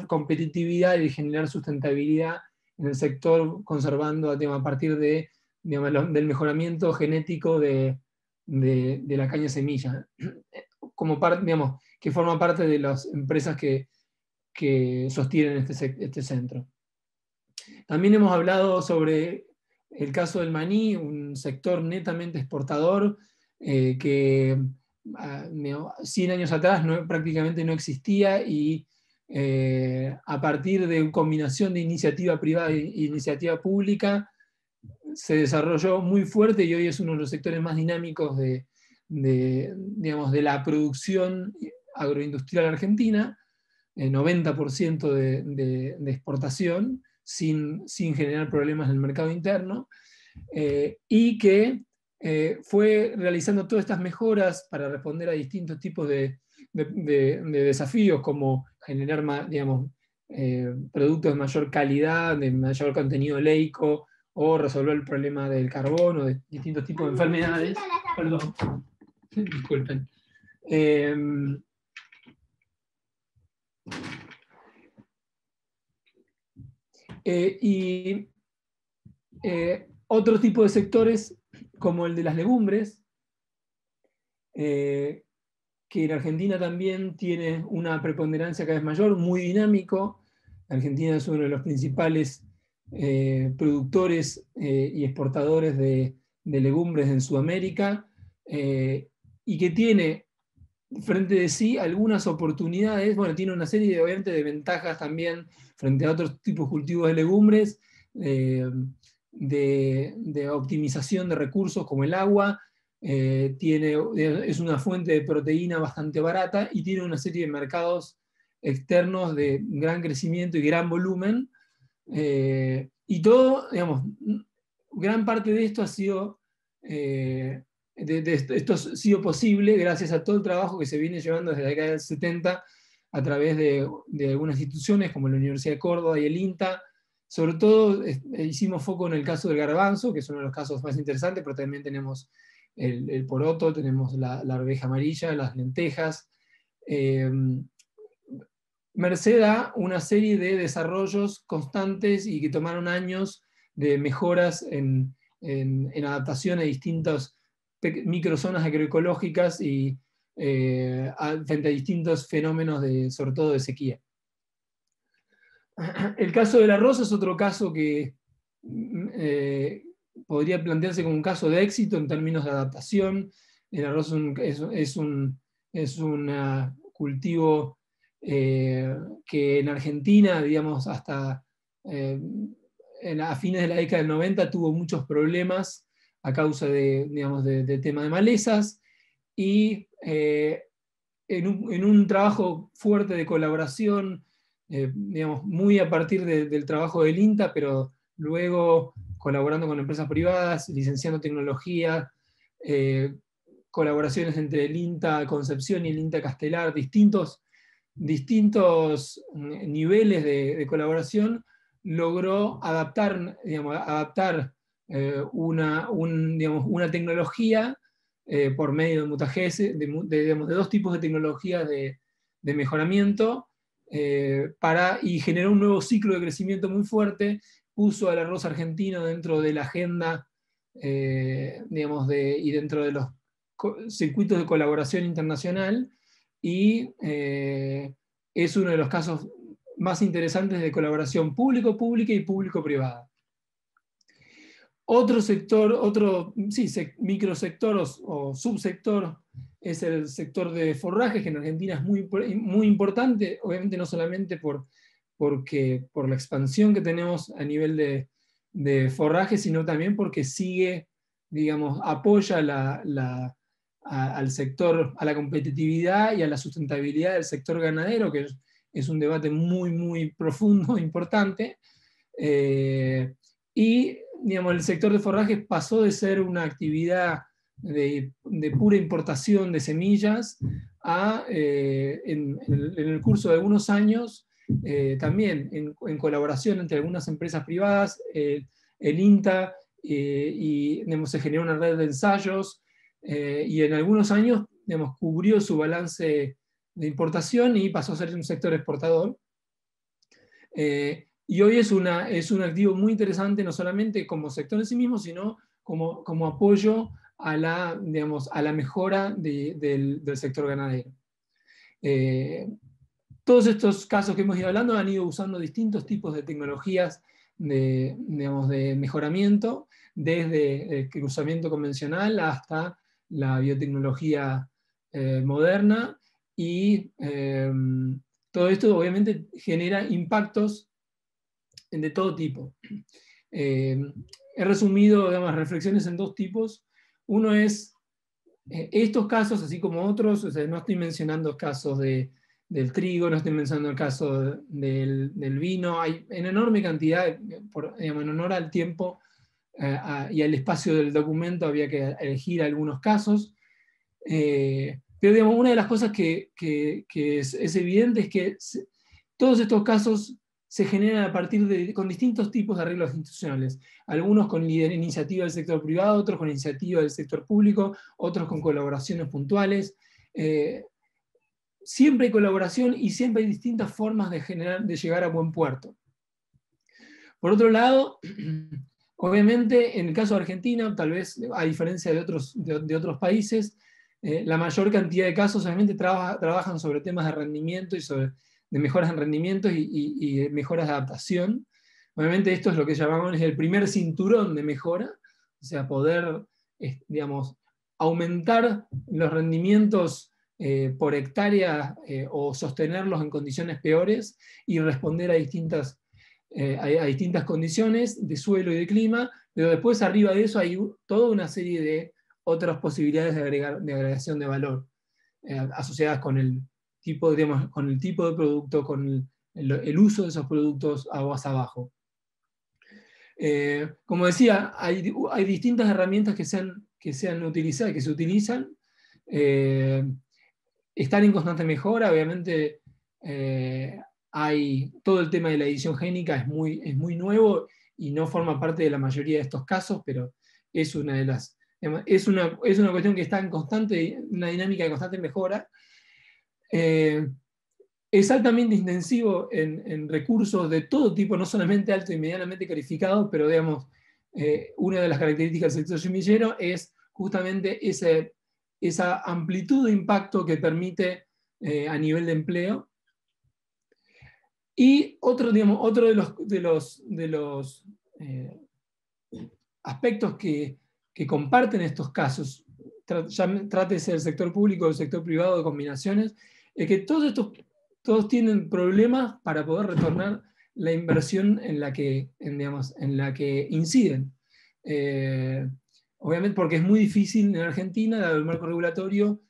Speaker 7: competitividad y de generar sustentabilidad en el sector, conservando, digamos, a partir de, digamos, del mejoramiento genético de la caña semilla, como parte, digamos, que forma parte de las empresas que sostienen este centro. También hemos hablado sobre el caso del maní, un sector netamente exportador, que 100 años atrás prácticamente no existía, y a partir de una combinación de iniciativa privada e iniciativa pública se desarrolló muy fuerte, y hoy es uno de los sectores más dinámicos digamos, de la producción agroindustrial argentina, 90% de exportación, sin generar problemas en el mercado interno, y que fue realizando todas estas mejoras para responder a distintos tipos de desafíos, como generar, digamos, productos de mayor calidad, de mayor contenido leico, o resolver el problema del carbono, de distintos tipos de enfermedades. Perdón, disculpen. Y otro tipo de sectores, como el de las legumbres, que en Argentina también tiene una preponderancia cada vez mayor, muy dinámico. Argentina es uno de los principales productores y exportadores de legumbres en Sudamérica, y que tiene frente de sí algunas oportunidades. Bueno, tiene una serie obviamente de ventajas también frente a otros tipos de cultivos de legumbres, de optimización de recursos como el agua, es una fuente de proteína bastante barata, y tiene una serie de mercados externos de gran crecimiento y gran volumen, y todo, digamos, gran parte de esto ha sido esto ha sido posible gracias a todo el trabajo que se viene llevando desde la década del 70 a través de algunas instituciones como la Universidad de Córdoba y el INTA. Sobre todo hicimos foco en el caso del garbanzo, que es uno de los casos más interesantes, pero también tenemos el poroto, tenemos la arveja amarilla, las lentejas. Merced a una serie de desarrollos constantes y que tomaron años de mejoras en adaptación a distintas microzonas agroecológicas y frente a distintos fenómenos, sobre todo de sequía. El caso del arroz es otro caso que podría plantearse como un caso de éxito en términos de adaptación. El arroz es un cultivo que en Argentina, digamos, hasta a fines de la década del 90 tuvo muchos problemas a causa de tema de malezas, y en un trabajo fuerte de colaboración, digamos, muy a partir del trabajo del INTA, pero luego colaborando con empresas privadas, licenciando tecnología, colaboraciones entre el INTA Concepción y el INTA Castelar, distintos distintos niveles de colaboración, logró adaptar una tecnología por medio de mutagénesis, de dos tipos de tecnologías de mejoramiento, y generó un nuevo ciclo de crecimiento muy fuerte, puso al arroz argentino dentro de la agenda, y dentro de los circuitos de colaboración internacional, y es uno de los casos más interesantes de colaboración público-pública y público-privada. Otro sector, microsector o subsector, es el sector de forrajes, que en Argentina es muy importante, obviamente no solamente por la expansión que tenemos a nivel de forrajes, sino también porque sigue, apoya al sector, a la competitividad y a la sustentabilidad del sector ganadero, que es un debate muy profundo, importante, y el sector de forrajes pasó de ser una actividad de pura importación de semillas a, en el curso de algunos años, también en colaboración entre algunas empresas privadas, el INTA, y se generó una red de ensayos, y en algunos años cubrió su balance de importación y pasó a ser un sector exportador. Y hoy es un activo muy interesante, no solamente como sector en sí mismo, sino como apoyo a la mejora del sector ganadero. Todos estos casos que hemos ido hablando han ido usando distintos tipos de tecnologías de mejoramiento, desde el cruzamiento convencional hasta la biotecnología moderna, y todo esto obviamente genera impactos de todo tipo. He resumido reflexiones en dos tipos. Uno es estos casos, así como otros, no estoy mencionando casos del trigo, no estoy mencionando el caso del vino, hay en enorme cantidad, en honor al tiempo y al espacio del documento había que elegir algunos casos. Pero una de las cosas que es evidente es que todos estos casos se generan a partir con distintos tipos de arreglos institucionales. Algunos con iniciativa del sector privado, otros con iniciativa del sector público, otros con colaboraciones puntuales. Siempre hay colaboración y siempre hay distintas formas de llegar a buen puerto. Por otro lado, obviamente, en el caso de Argentina, tal vez a diferencia de otros países, la mayor cantidad de casos obviamente trabajan sobre temas de rendimiento y de mejoras en rendimiento y mejoras de adaptación. Obviamente esto es lo que llamamos el primer cinturón de mejora, o sea, poder, aumentar los rendimientos por hectárea o sostenerlos en condiciones peores y responder a distintas condiciones de suelo y de clima, pero después arriba de eso hay toda una serie de otras posibilidades de agregación de valor asociadas con el tipo de producto, con el uso de esos productos aguas abajo. Como decía, hay distintas herramientas que se utilizan, están en constante mejora. Obviamente hay todo el tema de la edición génica, es muy nuevo y no forma parte de la mayoría de estos casos, pero es una cuestión que está en una dinámica de constante mejora. Es altamente intensivo en recursos de todo tipo, no solamente alto y medianamente calificados, pero una de las características del sector semillero es justamente esa amplitud de impacto que permite a nivel de empleo. Y otro de los aspectos que comparten estos casos, trátese del sector público o del sector privado de combinaciones, es que todos tienen problemas para poder retornar la inversión en la que inciden. Obviamente porque es muy difícil en Argentina, dado el marco regulatorio,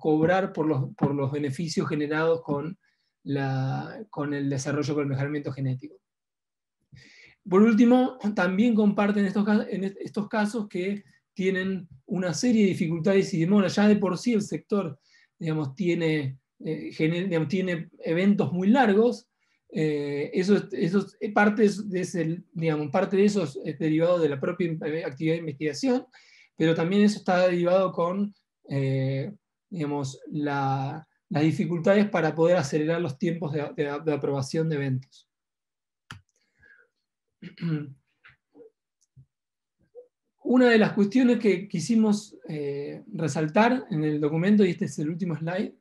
Speaker 7: cobrar por los beneficios generados con el desarrollo, con el mejoramiento genético. Por último, también comparten estos casos que tienen una serie de dificultades y demoras. Ya de por sí el sector tiene tiene eventos muy largos. Parte de eso es derivado de la propia actividad de investigación, pero también eso está derivado con las dificultades para poder acelerar los tiempos de aprobación de eventos. Una de las cuestiones que quisimos resaltar en el documento, y este es el último slide,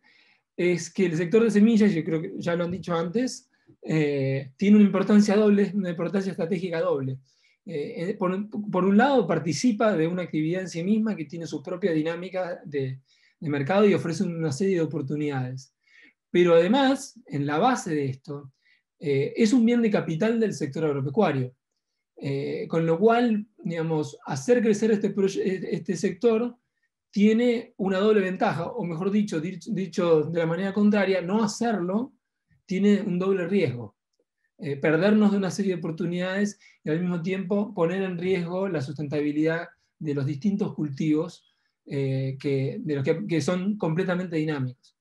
Speaker 7: es que el sector de semillas, yo creo que ya lo han dicho antes, tiene una importancia doble, una importancia estratégica doble. Por un lado, participa de una actividad en sí misma que tiene su propia dinámica de mercado y ofrece una serie de oportunidades. Pero además, en la base de esto, es un bien de capital del sector agropecuario. Con lo cual, digamos, hacer crecer este sector tiene una doble ventaja, o mejor dicho de la manera contraria, no hacerlo tiene un doble riesgo. Perdernos de una serie de oportunidades y al mismo tiempo poner en riesgo la sustentabilidad de los distintos cultivos que son completamente dinámicos.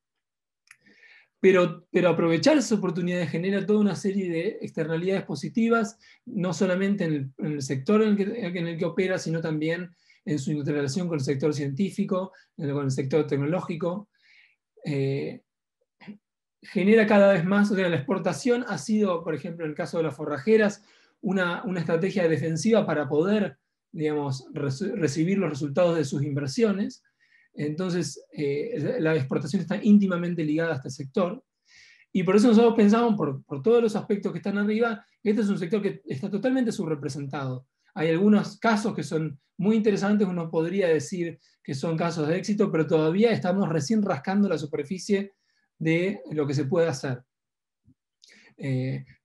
Speaker 7: Pero aprovechar esas oportunidades genera toda una serie de externalidades positivas, no solamente en el sector en el que opera, sino también en su interrelación con el sector científico, con el sector tecnológico. Genera cada vez más, o sea, la exportación ha sido, por ejemplo, en el caso de las forrajeras, una estrategia defensiva para poder, digamos, recibir los resultados de sus inversiones. Entonces, la exportación está íntimamente ligada a este sector, y por eso nosotros pensamos, por todos los aspectos que están arriba, que este es un sector que está totalmente subrepresentado. Hay algunos casos que son muy interesantes, uno podría decir que son casos de éxito, pero todavía estamos recién rascando la superficie de lo que se puede hacer.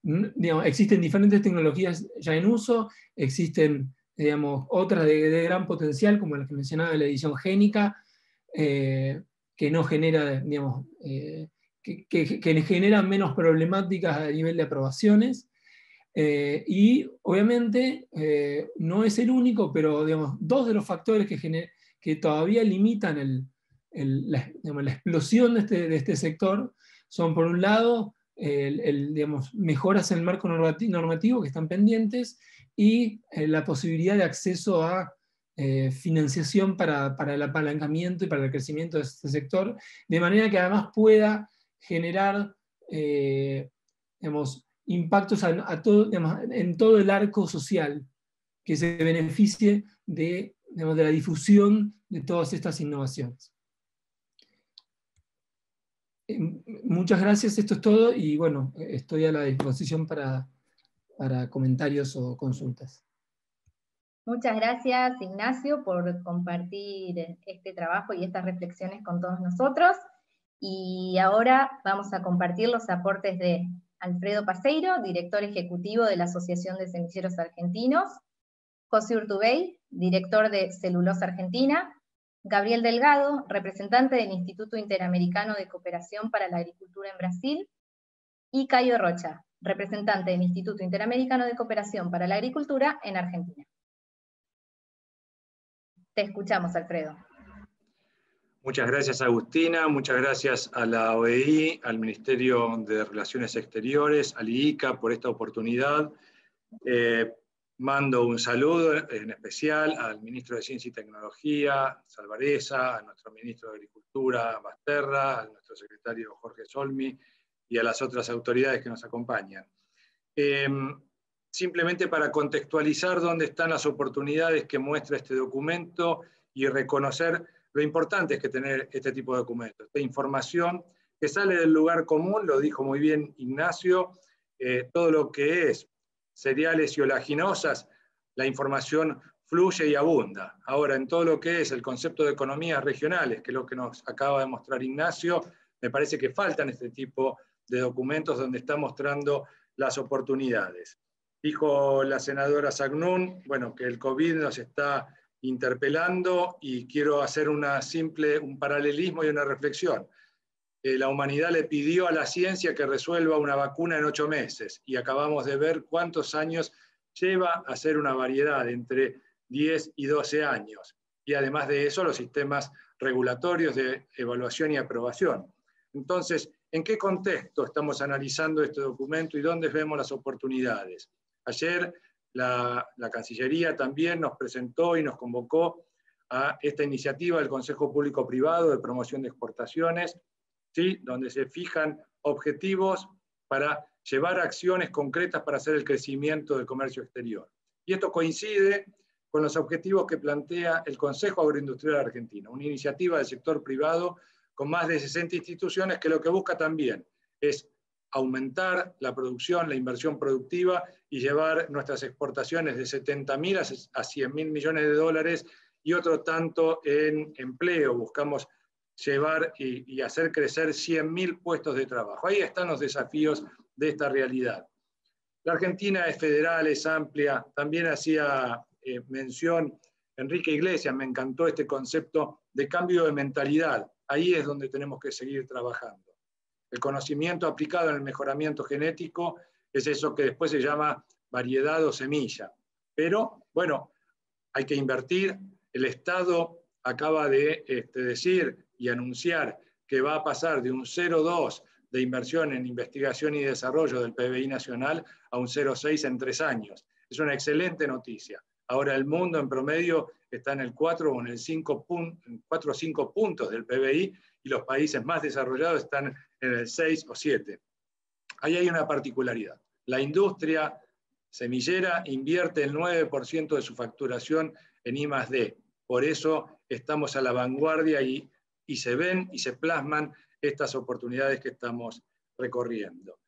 Speaker 7: Digamos, existen diferentes tecnologías ya en uso, existen, digamos, otras de gran potencial, como las que mencionaba, la edición génica, que no genera, digamos, que generan menos problemáticas a nivel de aprobaciones. Y obviamente no es el único, pero digamos, dos de los factores que todavía limitan la explosión de este sector son, por un lado, digamos, mejoras en el marco normativo que están pendientes, y la posibilidad de acceso a financiación para el apalancamiento y para el crecimiento de este sector, de manera que además pueda generar digamos, impactos en todo el arco social, que se beneficie de la difusión de todas estas innovaciones. Muchas gracias, esto es todo, y bueno, estoy a la disposición para comentarios o consultas.
Speaker 1: Muchas gracias, Ignacio, por compartir este trabajo y estas reflexiones con todos nosotros. Y ahora vamos a compartir los aportes de Alfredo Paseiro, director ejecutivo de la Asociación de Semilleros Argentinos, José Urtubey, director de Celulosa Argentina, Gabriel Delgado, representante del Instituto Interamericano de Cooperación para la Agricultura en Brasil, y Caio Rocha, representante del Instituto Interamericano de Cooperación para la Agricultura en Argentina. Te escuchamos, Alfredo.
Speaker 8: Muchas gracias, Agustina, muchas gracias a la OEI, al Ministerio de Relaciones Exteriores, al IICA por esta oportunidad. Mando un saludo en especial al Ministro de Ciencia y Tecnología, Salvareza, a nuestro Ministro de Agricultura, Basterra, a nuestro Secretario Jorge Solmi, y a las otras autoridades que nos acompañan. Simplemente para contextualizar dónde están las oportunidades que muestra este documento y reconocer lo importante es que tener este tipo de documentos, esta información que sale del lugar común, lo dijo muy bien Ignacio, todo lo que es cereales y oleaginosas, la información fluye y abunda. Ahora, en todo lo que es el concepto de economías regionales, que es lo que nos acaba de mostrar Ignacio, me parece que faltan este tipo de documentos donde está mostrando las oportunidades. Dijo la senadora Sagnún, bueno, que el COVID nos está interpelando, y quiero hacer un paralelismo y una reflexión. La humanidad le pidió a la ciencia que resuelva una vacuna en 8 meses, y acabamos de ver cuántos años lleva a hacer una variedad entre 10 y 12 años. Y además de eso, los sistemas regulatorios de evaluación y aprobación. Entonces, ¿en qué contexto estamos analizando este documento y dónde vemos las oportunidades? Ayer la Cancillería también nos presentó y nos convocó a esta iniciativa del Consejo Público-Privado de Promoción de Exportaciones, ¿sí?, donde se fijan objetivos para llevar acciones concretas para hacer el crecimiento del comercio exterior. Y esto coincide con los objetivos que plantea el Consejo Agroindustrial Argentino, una iniciativa del sector privado con más de 60 instituciones que lo que busca también es aumentar la producción, la inversión productiva y llevar nuestras exportaciones de 70.000 a 100.000 millones de dólares y otro tanto en empleo. Buscamos llevar y hacer crecer 100.000 puestos de trabajo. Ahí están los desafíos de esta realidad. La Argentina es federal, es amplia. También hacía mención Enrique Iglesias, me encantó este concepto de cambio de mentalidad. Ahí es donde tenemos que seguir trabajando. El conocimiento aplicado en el mejoramiento genético es eso que después se llama variedad o semilla. Pero, bueno, hay que invertir. El Estado acaba de decir y anunciar que va a pasar de un 0,2 de inversión en investigación y desarrollo del PBI nacional a un 0,6 en 3 años. Es una excelente noticia. Ahora el mundo en promedio está en el 4 o en el 5 o 5 puntos del PBI y los países más desarrollados están en el 6 o 7. Ahí hay una particularidad. La industria semillera invierte el 9% de su facturación en I+D. Por eso estamos a la vanguardia y se ven y se plasman estas oportunidades que estamos recorriendo.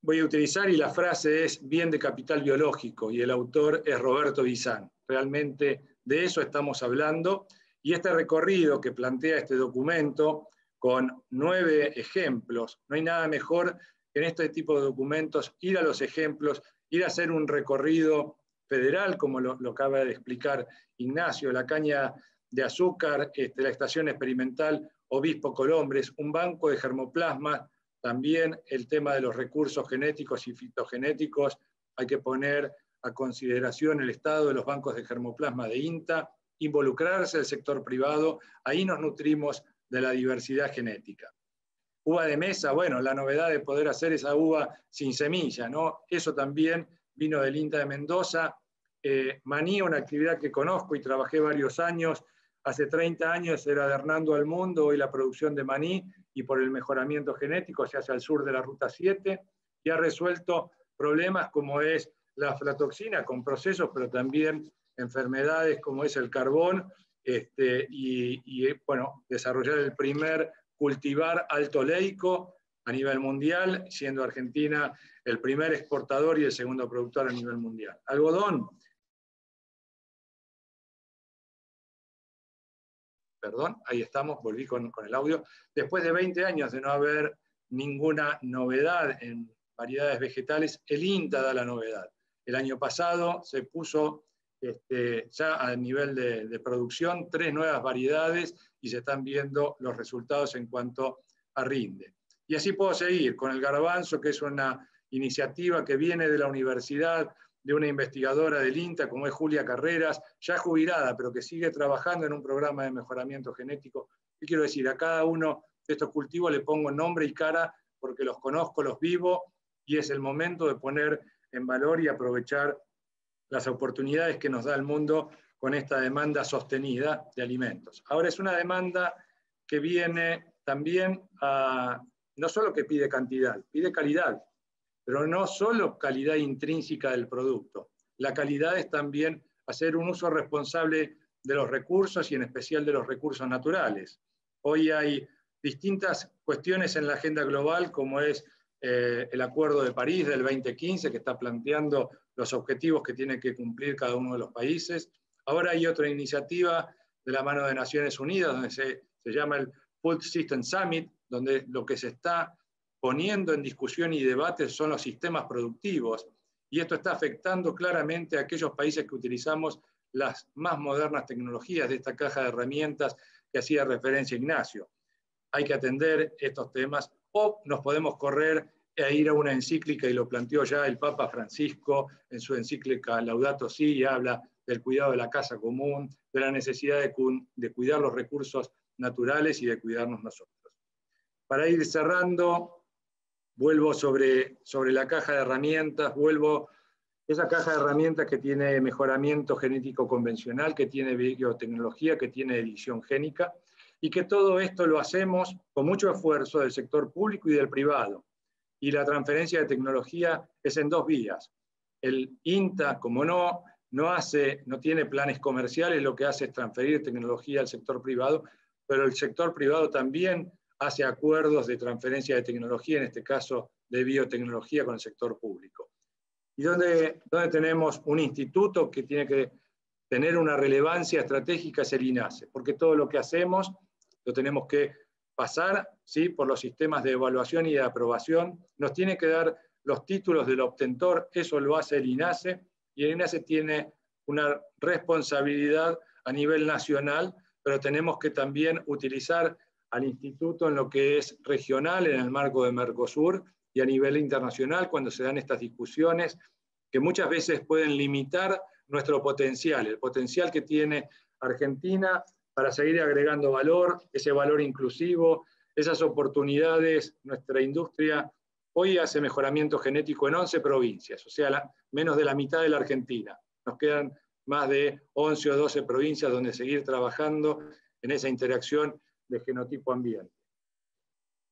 Speaker 8: Voy a utilizar, y la frase es bien de capital biológico, y el autor es Roberto Bizán. Realmente de eso estamos hablando, y este recorrido que plantea este documento, con 9 ejemplos, no hay nada mejor que en este tipo de documentos ir a los ejemplos, ir a hacer un recorrido federal, como lo acaba de explicar Ignacio, la caña de azúcar, la estación experimental Obispo Colombres, un banco de germoplasma, también el tema de los recursos genéticos y fitogenéticos, hay que poner a consideración el estado de los bancos de germoplasma de INTA, involucrarse el sector privado, ahí nos nutrimos de la diversidad genética. Uva de mesa, bueno, la novedad de poder hacer esa uva sin semilla, ¿no? Eso también vino del INTA de Mendoza. Maní, una actividad que conozco y trabajé varios años, hace 30 años era de Hernando al Mundo, hoy la producción de maní y por el mejoramiento genético se hace al sur de la Ruta 7 y ha resuelto problemas como es la aflatoxina con procesos, pero también enfermedades como es el carbón bueno, desarrollar el primer cultivar alto oleico a nivel mundial, siendo Argentina el primer exportador y el segundo productor a nivel mundial. Algodón. Perdón, ahí estamos, volví con el audio. Después de 20 años de no haber ninguna novedad en variedades vegetales, el INTA da la novedad. El año pasado se puso ya a nivel de producción 3 nuevas variedades y se están viendo los resultados en cuanto a rinde. Y así puedo seguir con el garbanzo, que es una iniciativa que viene de la universidad, de una investigadora del INTA, como es Julia Carreras, ya jubilada, pero que sigue trabajando en un programa de mejoramiento genético. ¿Qué quiero decir? A cada uno de estos cultivos le pongo nombre y cara porque los conozco, los vivo, y es el momento de poner en valor y aprovechar las oportunidades que nos da el mundo con esta demanda sostenida de alimentos. Ahora es una demanda que viene también a, no solo que pide cantidad, pide calidad, pero no solo calidad intrínseca del producto. La calidad es también hacer un uso responsable de los recursos y en especial de los recursos naturales. Hoy hay distintas cuestiones en la agenda global, como es el Acuerdo de París del 2015, que está planteando los objetivos que tiene que cumplir cada uno de los países. Ahora hay otra iniciativa de la mano de Naciones Unidas, donde se llama el Food System Summit, donde lo que se está poniendo en discusión y debate son los sistemas productivos, y esto está afectando claramente a aquellos países que utilizamos las más modernas tecnologías de esta caja de herramientas que hacía referencia Ignacio. Hay que atender estos temas, o nos podemos correr e ir a una encíclica, y lo planteó ya el Papa Francisco en su encíclica Laudato Si, y habla del cuidado de la casa común, de la necesidad de cuidar los recursos naturales y de cuidarnos nosotros. Para ir cerrando, vuelvo sobre la caja de herramientas, esa caja de herramientas que tiene mejoramiento genético convencional, que tiene biotecnología, que tiene edición génica, y que todo esto lo hacemos con mucho esfuerzo del sector público y del privado. Y la transferencia de tecnología es en dos vías. El INTA, como no tiene planes comerciales, lo que hace es transferir tecnología al sector privado, pero el sector privado también hace acuerdos de transferencia de tecnología, en este caso de biotecnología, con el sector público. Y donde tenemos un instituto que tiene que tener una relevancia estratégica es el INASE, porque todo lo que hacemos lo tenemos que pasar, ¿sí?, por los sistemas de evaluación y de aprobación, nos tiene que dar los títulos del obtentor, eso lo hace el INASE, y el INASE tiene una responsabilidad a nivel nacional, pero tenemos que también utilizar al instituto en lo que es regional, en el marco de Mercosur, y a nivel internacional, cuando se dan estas discusiones, que muchas veces pueden limitar nuestro potencial, el potencial que tiene Argentina para seguir agregando valor, ese valor inclusivo, esas oportunidades. Nuestra industria hoy hace mejoramiento genético en 11 provincias, o sea, menos de la mitad de la Argentina. Nos quedan más de 11 o 12 provincias donde seguir trabajando en esa interacción de genotipo ambiente.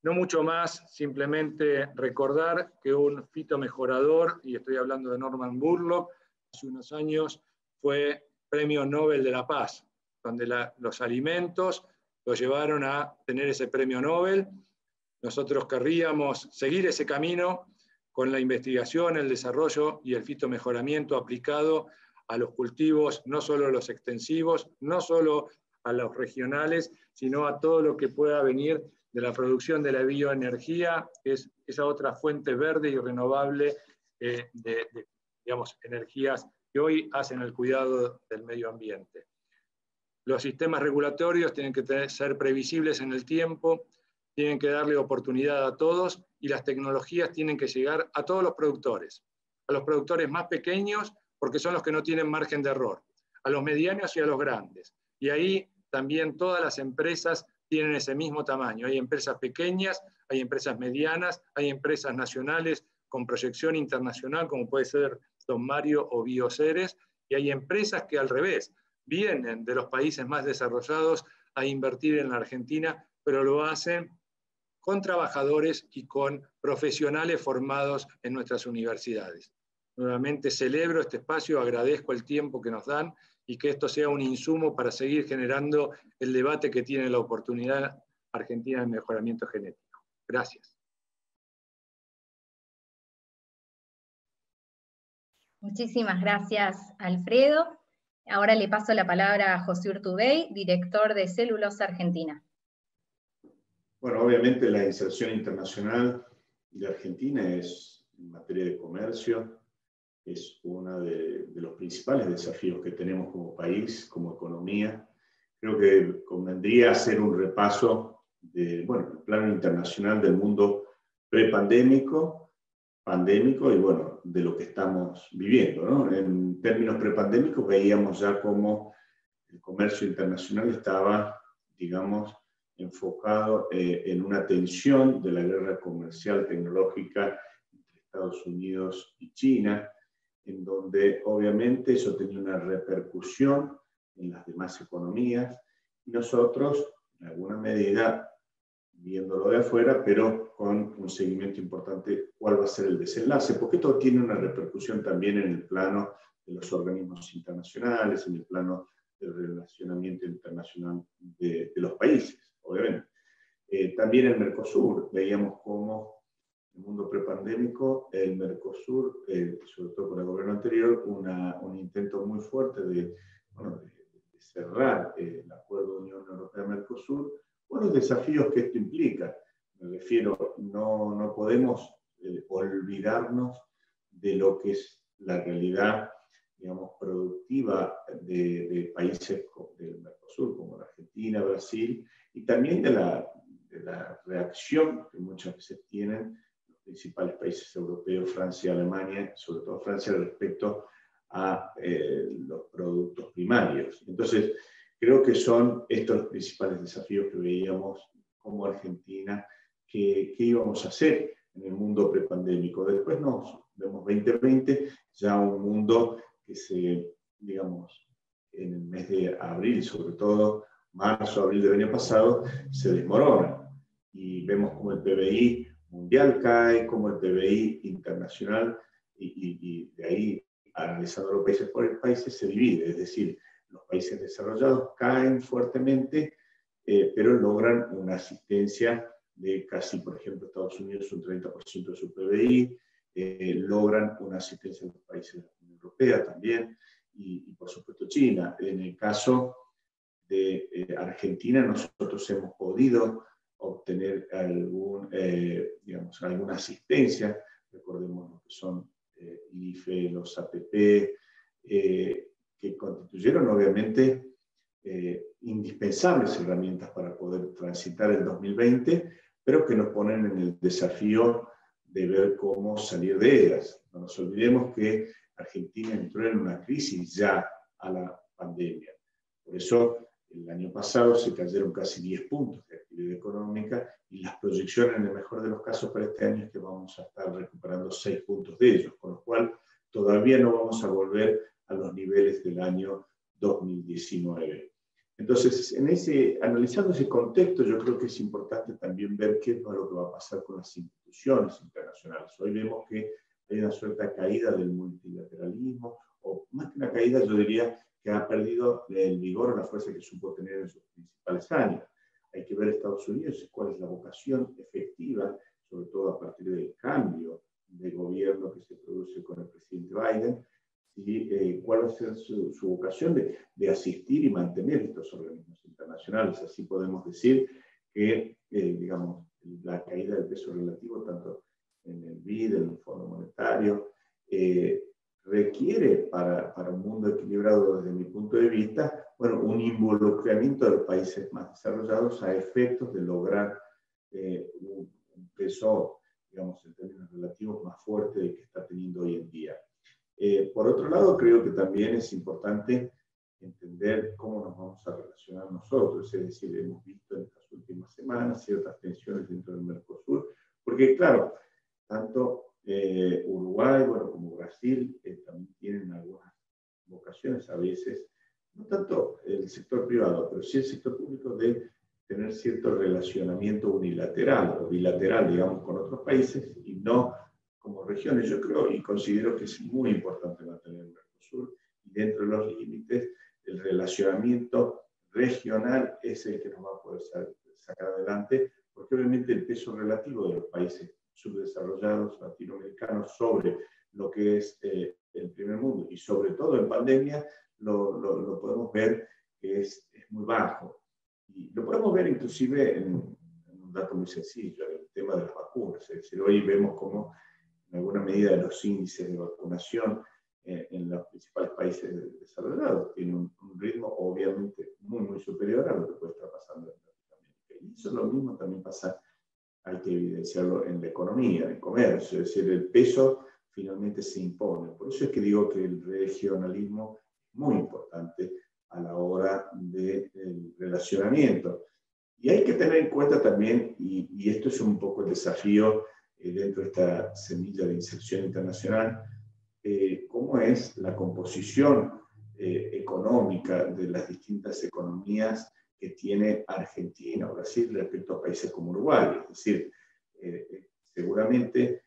Speaker 8: No mucho más, simplemente recordar que un fitomejorador, y estoy hablando de Norman Borlaug, hace unos años fue Premio Nobel de la Paz, donde los alimentos lo llevaron a tener ese premio Nobel. Nosotros querríamos seguir ese camino con la investigación, el desarrollo y el fitomejoramiento aplicado a los cultivos, no solo a los extensivos, no solo a los regionales, sino a todo lo que pueda venir de la producción de la bioenergía, que es esa otra fuente verde y renovable digamos, energías que hoy hacen el cuidado del medio ambiente. Los sistemas regulatorios tienen que ser previsibles en el tiempo, tienen que darle oportunidad a todos, y las tecnologías tienen que llegar a todos los productores. A los productores más pequeños, porque son los que no tienen margen de error, a los medianos y a los grandes. Y ahí también todas las empresas tienen ese mismo tamaño. Hay empresas pequeñas, hay empresas medianas, hay empresas nacionales con proyección internacional, como puede ser Don Mario o Bioceres, y hay empresas que al revés, vienen de los países más desarrollados a invertir en la Argentina, pero lo hacen con trabajadores y con profesionales formados en nuestras universidades. Nuevamente celebro este espacio, agradezco el tiempo que nos dan y que esto sea un insumo para seguir generando el debate que tiene la oportunidad Argentina de mejoramiento genético. Gracias.
Speaker 1: Muchísimas gracias, Alfredo. Ahora le paso la palabra a José Urtubey, director de Celulosa Argentina.
Speaker 9: Bueno, obviamente la inserción internacional de Argentina es en materia de comercio, es uno de los principales desafíos que tenemos como país, como economía. Creo que convendría hacer un repaso del plano internacional del mundo prepandémico, pandémico y de lo que estamos viviendo, ¿no? En términos prepandémicos veíamos ya cómo el comercio internacional estaba, digamos, enfocado en una tensión de la guerra comercial tecnológica entre Estados Unidos y China, en donde obviamente eso tenía una repercusión en las demás economías, y nosotros, en alguna medida, viéndolo de afuera, pero con un seguimiento importante, cuál va a ser el desenlace, porque esto tiene una repercusión también en el plano de los organismos internacionales, en el plano del relacionamiento internacional de los países, obviamente. También el Mercosur, veíamos cómo en el mundo prepandémico, el Mercosur, sobre todo con el gobierno anterior, un intento muy fuerte de cerrar el acuerdo Unión Europea-Mercosur, los desafíos que esto implica. Me refiero, no podemos olvidarnos de lo que es la realidad, digamos, productiva de países del Mercosur, como la Argentina, Brasil, y también de la reacción que muchas veces tienen los principales países europeos, Francia, Alemania, sobre todo Francia, respecto a los productos primarios. Entonces, creo que son estos los principales desafíos que veíamos como Argentina qué íbamos a hacer en el mundo prepandémico. Después nos vemos 2020, ya un mundo que digamos, en el mes de abril, sobre todo marzo, abril del año pasado, se desmorona. Y vemos como el PBI mundial cae, como el PBI internacional, y de ahí, analizando los países por países, se divide. Es decir, los países desarrollados caen fuertemente, pero logran una asistencia de casi, por ejemplo, Estados Unidos un 30% de su PBI, logran una asistencia de los países de la Unión Europea también, y por supuesto China. En el caso de Argentina, nosotros hemos podido obtener digamos, alguna asistencia. Recordemos lo que son IFE, los APP, que constituyeron obviamente indispensables herramientas para poder transitar el 2020, pero que nos ponen en el desafío de ver cómo salir de ellas. No nos olvidemos que Argentina entró en una crisis ya a la pandemia. Por eso, el año pasado se cayeron casi 10 puntos de actividad económica, y las proyecciones, en el mejor de los casos, para este año es que vamos a estar recuperando 6 puntos de ellos, con lo cual todavía no vamos a volver a los niveles del año 2019. Entonces, analizando ese contexto, yo creo que es importante también ver qué es lo que va a pasar con las instituciones internacionales. Hoy vemos que hay una cierta caída del multilateralismo, o más que una caída, yo diría que ha perdido el vigor o la fuerza que supo tener en sus principales años. Hay que ver Estados Unidos cuál es la vocación efectiva, sobre todo a partir del cambio de gobierno que se produce con el presidente Biden, y cuál va a ser su vocación de asistir y mantener estos organismos internacionales. Así podemos decir que, digamos, la caída del peso relativo, tanto en el BID, en el Fondo Monetario, requiere para un mundo equilibrado desde mi punto de vista, bueno, un involucramiento de los países más desarrollados a efectos de lograr un peso, digamos, en términos relativos más fuerte del que está teniendo hoy en día. Por otro lado, creo que también es importante entender cómo nos vamos a relacionar nosotros, es decir, hemos visto en estas últimas semanas ciertas tensiones dentro del Mercosur, porque claro, tanto Uruguay, bueno, como Brasil, también tienen algunas vocaciones a veces, no tanto el sector privado, pero sí el sector público, de tener cierto relacionamiento unilateral o bilateral, digamos, con otros países, y no como regiones. Yo creo y considero que es muy importante mantener el Mercosur, y dentro de los límites, el relacionamiento regional es el que nos va a poder sacar adelante, porque obviamente el peso relativo de los países subdesarrollados latinoamericanos sobre lo que es el primer mundo, y sobre todo en pandemia, lo podemos ver que es muy bajo. Y lo podemos ver inclusive en un dato muy sencillo, el tema de las vacunas. Es decir, hoy vemos cómo en alguna medida los índices de vacunación en los principales países desarrollados tienen un ritmo obviamente muy superior a lo que puede estar pasando en Latinoamérica. Y eso es lo mismo también pasa, hay que evidenciarlo en la economía, en el comercio, es decir, el peso finalmente se impone. Por eso es que digo que el regionalismo es muy importante a la hora del relacionamiento. Y hay que tener en cuenta también, y esto es un poco el desafío dentro de esta semilla de inserción internacional, cómo es la composición económica de las distintas economías que tiene Argentina o Brasil respecto a países como Uruguay. Es decir, seguramente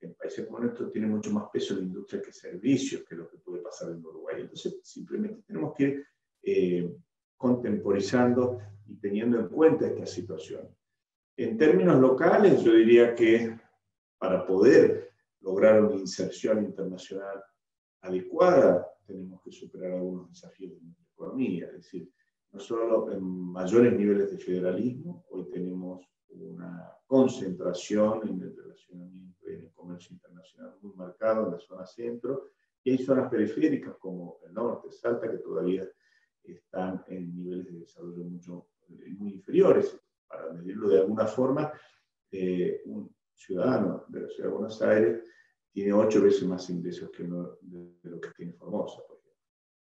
Speaker 9: en países como nuestro tiene mucho más peso la industria que servicios, que lo que puede pasar en Uruguay. Entonces, simplemente tenemos que ir contemporizando y teniendo en cuenta esta situación. En términos locales, yo diría que para poder lograr una inserción internacional adecuada, tenemos que superar algunos desafíos de nuestra economía. Es decir, no solo en mayores niveles de federalismo, hoy tenemos una concentración en el relacionamiento y en el comercio internacional muy marcado en la zona centro, y hay zonas periféricas como el norte, Salta, que todavía están en niveles de desarrollo muy inferiores. Para medirlo de alguna forma, un ciudadano de la ciudad de Buenos Aires tiene 8 veces más ingresos que uno de lo que tiene Formosa, por ejemplo.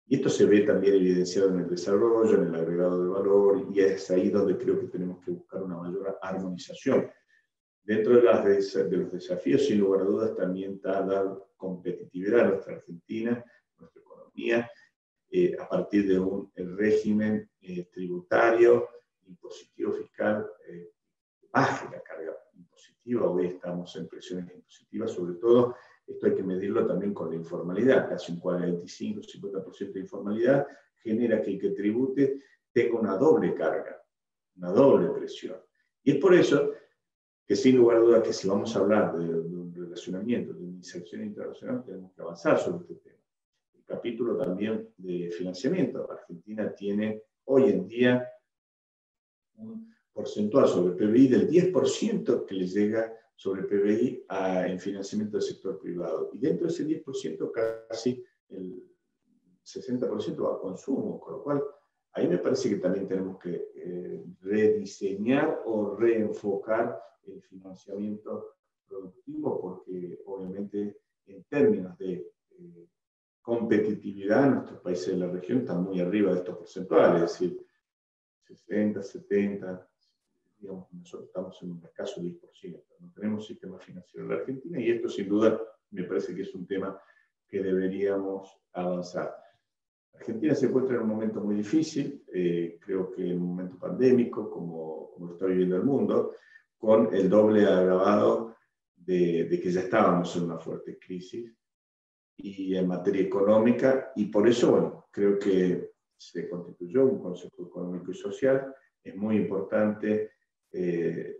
Speaker 9: Y esto se ve también evidenciado en el desarrollo, en el agregado de valor, y es ahí donde creo que tenemos que buscar una mayor armonización Dentro de los desafíos, sin lugar a dudas, también está dar competitividad a nuestra Argentina, nuestra economía, a partir de un régimen tributario, impositivo, fiscal, baje la carga impositiva. Hoy estamos en presiones impositivas, sobre todo, esto hay que medirlo también con la informalidad, casi un 45-50% de informalidad genera que el que tribute tenga una doble carga, una doble presión. Y es por eso que sin lugar a dudas que si vamos a hablar de un relacionamiento, de una inserción internacional, tenemos que avanzar sobre este tema. El capítulo también de financiamiento. Argentina tiene hoy en día un porcentual sobre PBI del 10% que le llega sobre PBI en financiamiento del sector privado. Y dentro de ese 10% casi el 60% va a consumo, con lo cual ahí me parece que también tenemos que rediseñar o reenfocar el financiamiento productivo, porque obviamente en términos de competitividad nuestros países de la región están muy arriba de estos porcentuales, es decir, 60, 70, digamos, nosotros estamos en un escaso 10%. No tenemos sistema financiero en la Argentina y esto sin duda me parece que es un tema que deberíamos avanzar. Argentina se encuentra en un momento muy difícil, creo que en un momento pandémico, como lo está viviendo el mundo, con el doble agravado de que ya estábamos en una fuerte crisis y en materia económica, y por eso, bueno, creo que se constituyó un Consejo Económico y Social. Es muy importante,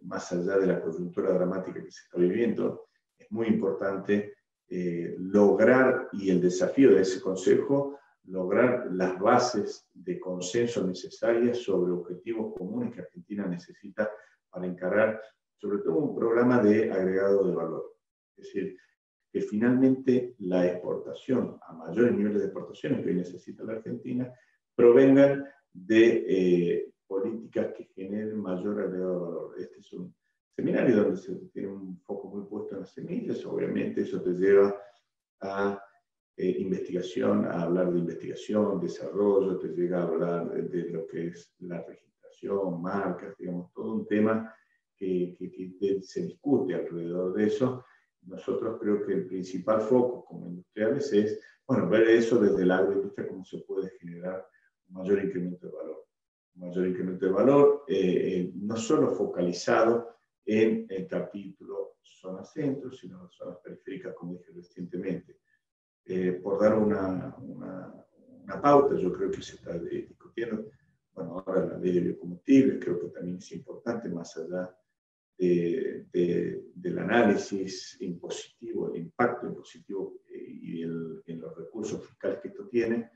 Speaker 9: más allá de la coyuntura dramática que se está viviendo, es muy importante lograr, y el desafío de ese Consejo, lograr las bases de consenso necesarias sobre objetivos comunes que Argentina necesita para encarar, sobre todo un programa de agregado de valor. Es decir, que finalmente la exportación, a mayores niveles de exportaciones que hoy necesita la Argentina, provengan de políticas que generen mayor agregado de valor. Este es un seminario donde se tiene un foco muy puesto en las semillas. Obviamente eso te lleva a investigación, a hablar de investigación, desarrollo, te llega a hablar de lo que es la registración, marcas, digamos, todo un tema que se discute alrededor de eso. Nosotros creo que el principal foco como industriales es, bueno, ver eso desde la agroindustria, cómo se puede generar un mayor incremento de valor. Un mayor incremento de valor, no solo focalizado en el capítulo zona centro, sino en zonas periféricas, como dije recientemente. Por dar una pauta, yo creo que se está discutiendo, bueno, ahora la ley de biocombustibles, creo que también es importante, más allá del análisis impositivo, el impacto impositivo y en los recursos fiscales que esto tiene.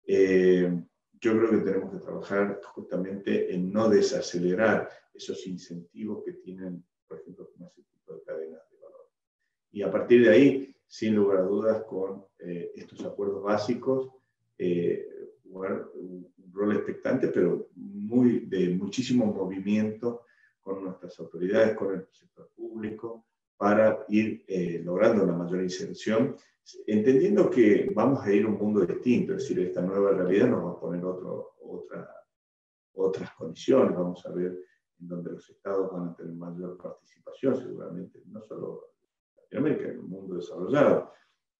Speaker 9: Yo creo que tenemos que trabajar justamente en no desacelerar esos incentivos que tienen, por ejemplo, con ese tipo de cadenas de valor. Y a partir de ahí, sin lugar a dudas, con estos acuerdos básicos, jugar un rol expectante, pero de muchísimo movimiento con nuestras autoridades, con el sector público, para ir logrando una mayor inserción, entendiendo que vamos a ir a un mundo distinto, es decir, esta nueva realidad nos va a poner otras condiciones, vamos a ver en donde los estados van a tener mayor participación, seguramente, no solo en Latinoamérica, en el mundo desarrollado.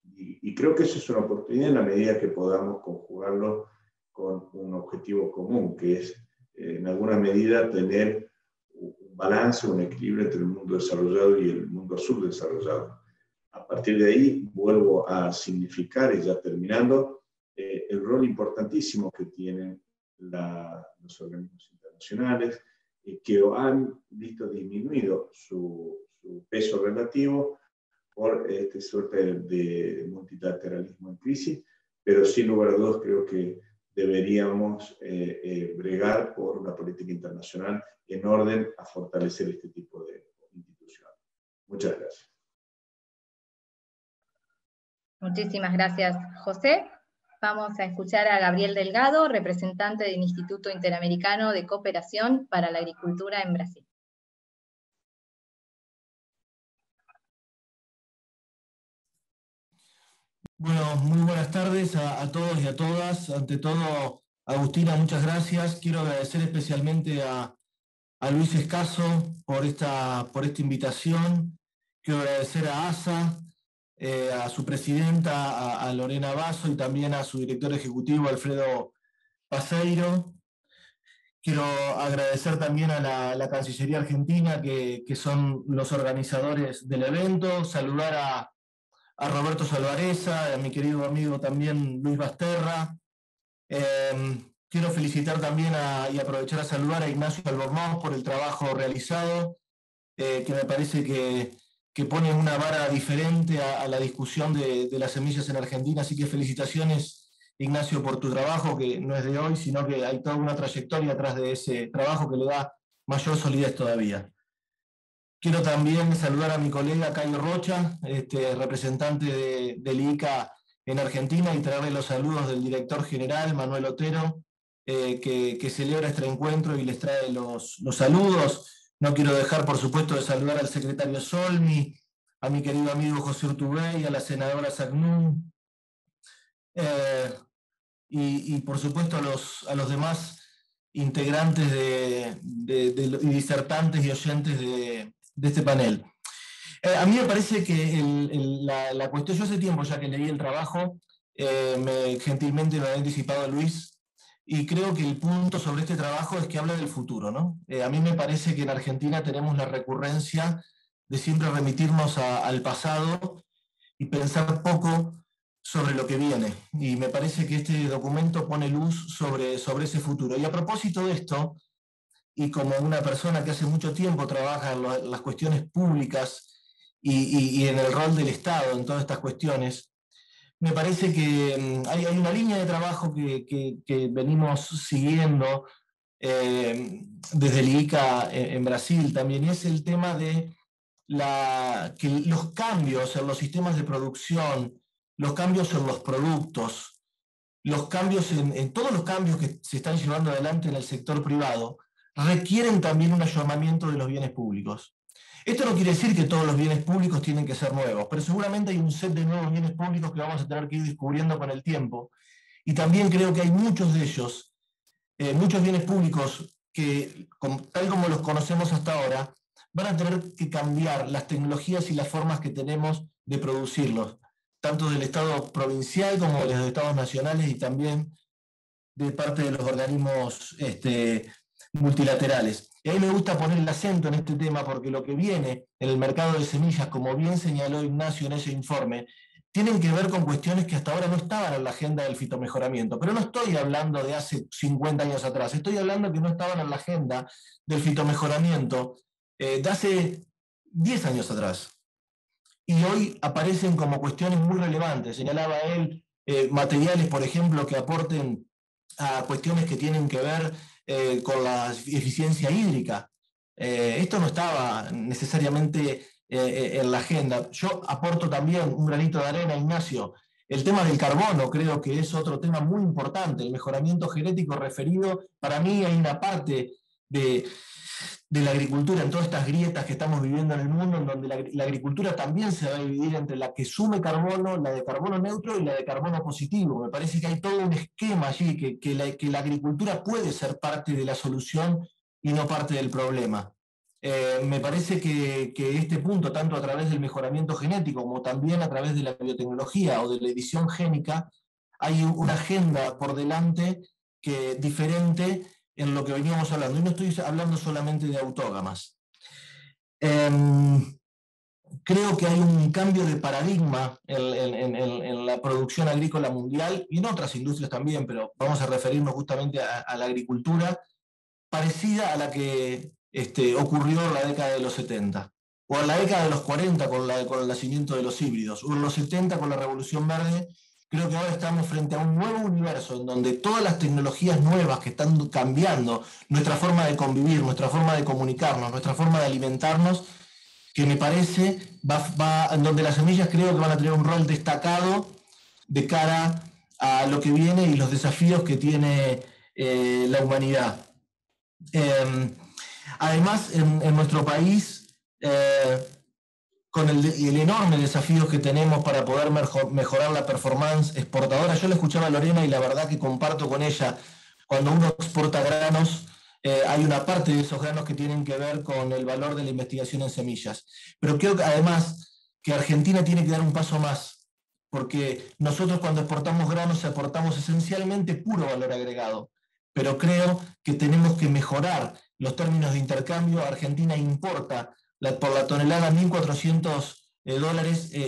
Speaker 9: Y creo que eso es una oportunidad en la medida que podamos conjugarlo con un objetivo común, que es, en alguna medida, tener un balance, un equilibrio entre el mundo desarrollado y el mundo subdesarrollado. A partir de ahí, vuelvo a significar, y ya terminando, el rol importantísimo que tienen los organismos internacionales, que han visto disminuido su peso relativo por esta suerte de multilateralismo en crisis, pero sin lugar a dudas creo que deberíamos bregar por una política internacional en orden a fortalecer este tipo de instituciones. Muchas gracias.
Speaker 1: Muchísimas gracias, José. Vamos a escuchar a Gabriel Delgado, representante del Instituto Interamericano de Cooperación para la Agricultura en Brasil.
Speaker 10: Bueno, muy buenas tardes a todos y a todas. Ante todo, Agustina, muchas gracias. Quiero agradecer especialmente a a Luis Escaso por esta invitación. Quiero agradecer a ASA, a su presidenta, a Lorena Basso, y también a su director ejecutivo, Alfredo Paseiro. Quiero agradecer también a la Cancillería Argentina, que son los organizadores del evento, saludar a Roberto Salvareza, a mi querido amigo también Luis Basterra. Quiero felicitar también y aprovechar a saludar a Ignacio Albornoz por el trabajo realizado, que me parece que pone una vara diferente a la discusión de las semillas en Argentina. Así que felicitaciones, Ignacio, por tu trabajo, que no es de hoy, sino que hay toda una trayectoria atrás de ese trabajo que le da mayor solidez todavía. Quiero también saludar a mi colega Caio Rocha, representante del ICA en Argentina, y traerle los saludos del director general, Manuel Otero, que celebra este encuentro y les trae los saludos. No quiero dejar, por supuesto, de saludar al secretario Solmi, a mi querido amigo José Urtubey, a la senadora Sagnún, y por supuesto a los demás integrantes y disertantes y oyentes de este panel. A mí me parece que la cuestión, yo hace tiempo ya que leí el trabajo, gentilmente me había anticipado Luis, y creo que el punto sobre este trabajo es que habla del futuro, ¿no? A mí me parece que en Argentina tenemos la recurrencia de siempre remitirnos al pasado y pensar poco sobre lo que viene. Y me parece que este documento pone luz sobre ese futuro. Y a propósito de esto, y como una persona que hace mucho tiempo trabaja en las cuestiones públicas y en el rol del Estado en todas estas cuestiones, me parece que hay una línea de trabajo que venimos siguiendo desde el ICA en Brasil también, y es el tema de que los cambios en los sistemas de producción, los cambios en los productos, los cambios en todos los cambios que se están llevando adelante en el sector privado, requieren también un ayornamiento de los bienes públicos. Esto no quiere decir que todos los bienes públicos tienen que ser nuevos, pero seguramente hay un set de nuevos bienes públicos que vamos a tener que ir descubriendo con el tiempo. Y también creo que hay muchos de ellos, muchos bienes públicos que, tal como los conocemos hasta ahora, van a tener que cambiar las tecnologías y las formas que tenemos de producirlos, tanto del Estado provincial como de los Estados nacionales y también de parte de los organismos multilaterales. Y a mí me gusta poner el acento en este tema porque lo que viene en el mercado de semillas, como bien señaló Ignacio en ese informe, tienen que ver con cuestiones que hasta ahora no estaban en la agenda del fitomejoramiento. Pero no estoy hablando de hace 50 años atrás, estoy hablando que no estaban en la agenda del fitomejoramiento de hace 10 años atrás. Y hoy aparecen como cuestiones muy relevantes. Señalaba él materiales, por ejemplo, que aporten a cuestiones que tienen que ver con la eficiencia hídrica. Esto no estaba necesariamente en la agenda. Yo aporto también un granito de arena, Ignacio. El tema del carbono creo que es otro tema muy importante. El mejoramiento genético referido, para mí hay una parte de la agricultura en todas estas grietas que estamos viviendo en el mundo, en donde la agricultura también se va a dividir entre la que sume carbono, la de carbono neutro y la de carbono positivo. Me parece que hay todo un esquema allí, que la agricultura puede ser parte de la solución y no parte del problema. Me parece que este punto, tanto a través del mejoramiento genético como también a través de la biotecnología o de la edición génica, hay una agenda por delante diferente en lo que veníamos hablando. Y no estoy hablando solamente de autógamas. Creo que hay un cambio de paradigma en la producción agrícola mundial y en otras industrias también, pero vamos a referirnos justamente a la agricultura, parecida a la que ocurrió en la década de los 70, o en la década de los 40 con el nacimiento de los híbridos, o en los 70 con la Revolución Verde. Creo que ahora estamos frente a un nuevo universo en donde todas las tecnologías nuevas que están cambiando nuestra forma de convivir, nuestra forma de comunicarnos, nuestra forma de alimentarnos, que me parece en donde las semillas creo que van a tener un rol destacado de cara a lo que viene y los desafíos que tiene la humanidad. Además, en nuestro país, con el enorme desafío que tenemos para poder mejorar la performance exportadora. Yo le escuchaba a Lorena y la verdad que comparto con ella, cuando uno exporta granos, hay una parte de esos granos que tienen que ver con el valor de la investigación en semillas. Pero creo que además que Argentina tiene que dar un paso más, porque nosotros cuando exportamos granos exportamos esencialmente puro valor agregado, pero creo que tenemos que mejorar los términos de intercambio. Argentina importa por la tonelada $1.400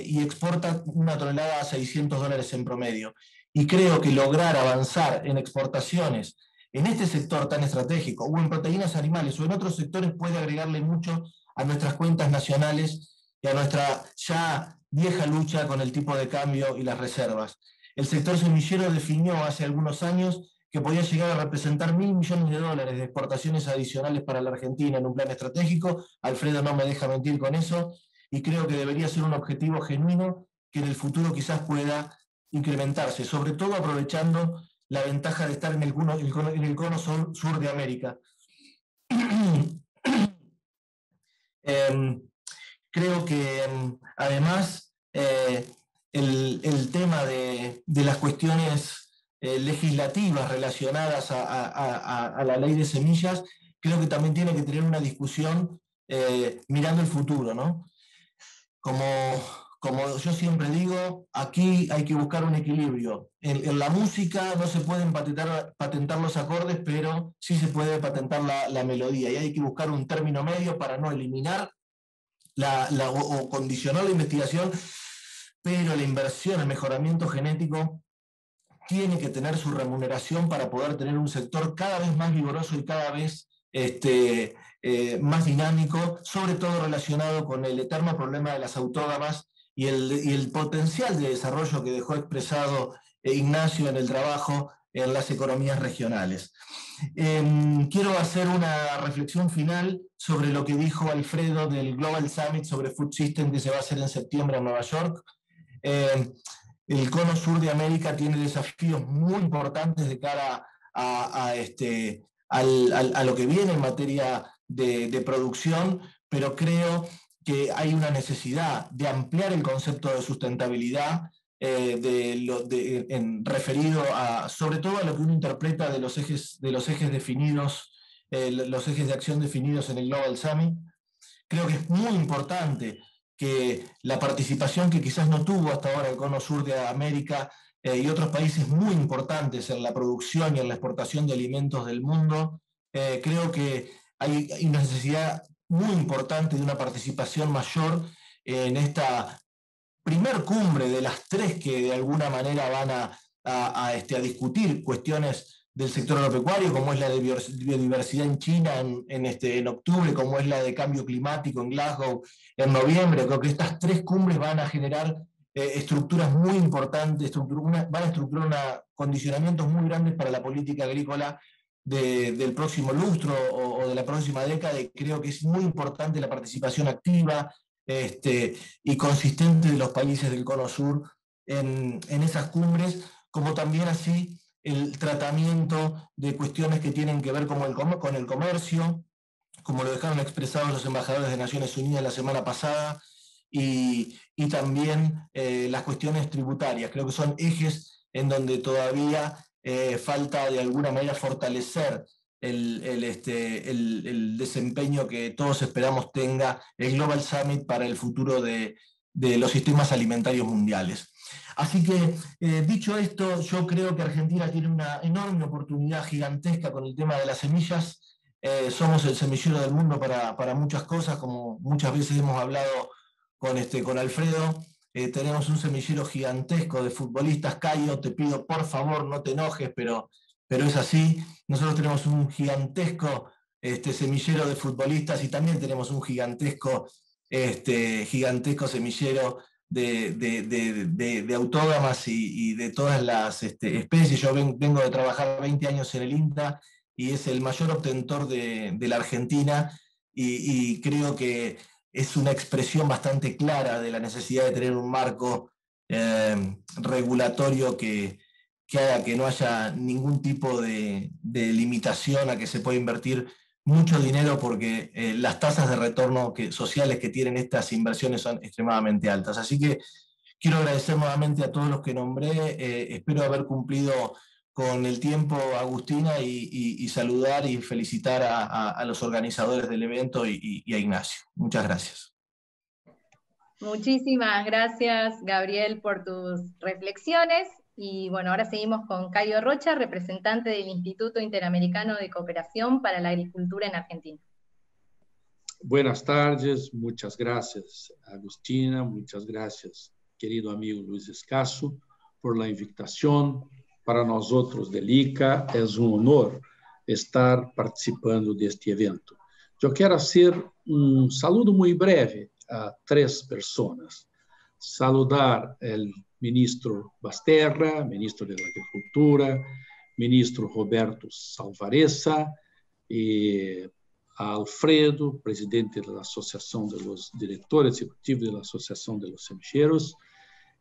Speaker 10: y exporta una tonelada a $600 en promedio. Y creo que lograr avanzar en exportaciones en este sector tan estratégico, o en proteínas animales, o en otros sectores, puede agregarle mucho a nuestras cuentas nacionales y a nuestra ya vieja lucha con el tipo de cambio y las reservas. El sector semillero definió hace algunos años que podía llegar a representar $1.000 millones de exportaciones adicionales para la Argentina en un plan estratégico. Alfredo no me deja mentir con eso, y creo que debería ser un objetivo genuino que en el futuro quizás pueda incrementarse, sobre todo aprovechando la ventaja de estar en el cono sur de América. Creo que además el tema de las cuestiones legislativas relacionadas a la ley de semillas, creo que también tiene que tener una discusión mirando el futuro, ¿no? Como yo siempre digo, aquí hay que buscar un equilibrio. En la música no se pueden patentar los acordes, pero sí se puede patentar la melodía, y hay que buscar un término medio para no eliminar o condicionar la investigación, pero la inversión, el mejoramiento genético tiene que tener su remuneración para poder tener un sector cada vez más vigoroso y cada vez más dinámico, sobre todo relacionado con el eterno problema de las autógamas y el potencial de desarrollo que dejó expresado Ignacio en el trabajo en las economías regionales. Quiero hacer una reflexión final sobre lo que dijo Alfredo del Global Summit sobre Food System, que se va a hacer en septiembre en Nueva York. El cono sur de América tiene desafíos muy importantes de cara a lo que viene en materia de producción, pero creo que hay una necesidad de ampliar el concepto de sustentabilidad referido sobre todo a lo que uno interpreta de los ejes definidos, los ejes de acción definidos en el Global Summit. Creo que es muy importante que la participación que quizás no tuvo hasta ahora el cono sur de América y otros países muy importantes en la producción y en la exportación de alimentos del mundo, creo que hay una necesidad muy importante de una participación mayor en esta primer cumbre de las 3 que de alguna manera van a discutir cuestiones del sector agropecuario, como es la de biodiversidad en China en octubre, como es la de cambio climático en Glasgow en noviembre. Creo que estas 3 cumbres van a generar estructuras muy importantes, van a estructurar condicionamientos muy grandes para la política agrícola del próximo lustro o de la próxima década, y creo que es muy importante la participación activa y consistente de los países del cono sur en esas cumbres, como también así el tratamiento de cuestiones que tienen que ver con el comercio, como lo dejaron expresados los embajadores de Naciones Unidas la semana pasada, y también las cuestiones tributarias. Creo que son ejes en donde todavía falta de alguna manera fortalecer el desempeño que todos esperamos tenga el Global Summit para el futuro de los sistemas alimentarios mundiales. Así que, dicho esto, yo creo que Argentina tiene una enorme oportunidad gigantesca con el tema de las semillas. Somos el semillero del mundo para muchas cosas, como muchas veces hemos hablado con Alfredo. Tenemos un semillero gigantesco de futbolistas. Cayo, te pido por favor no te enojes, pero es así. Nosotros tenemos un gigantesco semillero de futbolistas, y también tenemos un gigantesco semillero de autógamas y de todas las especies. Yo vengo de trabajar 20 años en el INTA, y es el mayor obtentor de la Argentina, y creo que es una expresión bastante clara de la necesidad de tener un marco regulatorio que haga que no haya ningún tipo de limitación a que se pueda invertir mucho dinero, porque las tasas de retorno sociales que tienen estas inversiones son extremadamente altas. Así que quiero agradecer nuevamente a todos los que nombré. Espero haber cumplido con el tiempo, Agustina, y saludar y felicitar a los organizadores del evento y a Ignacio. Muchas gracias.
Speaker 1: Muchísimas gracias, Gabriel, por tus reflexiones. Y bueno, ahora seguimos con Caio Rocha, representante del Instituto Interamericano de Cooperación para la Agricultura en Argentina.
Speaker 3: Buenas tardes, muchas gracias, Agustina, muchas gracias, querido amigo Luis Escasso, por la invitación. Para nosotros del ICA es un honor estar participando de este evento. Yo quiero hacer un saludo muy breve a 3 personas. Saludar al ministro Basterra, ministro de la Agricultura, ministro Roberto Salvarezza, y a Alfredo, presidente de la Asociación de los Directores Ejecutivos de la Asociación de los Semilleros,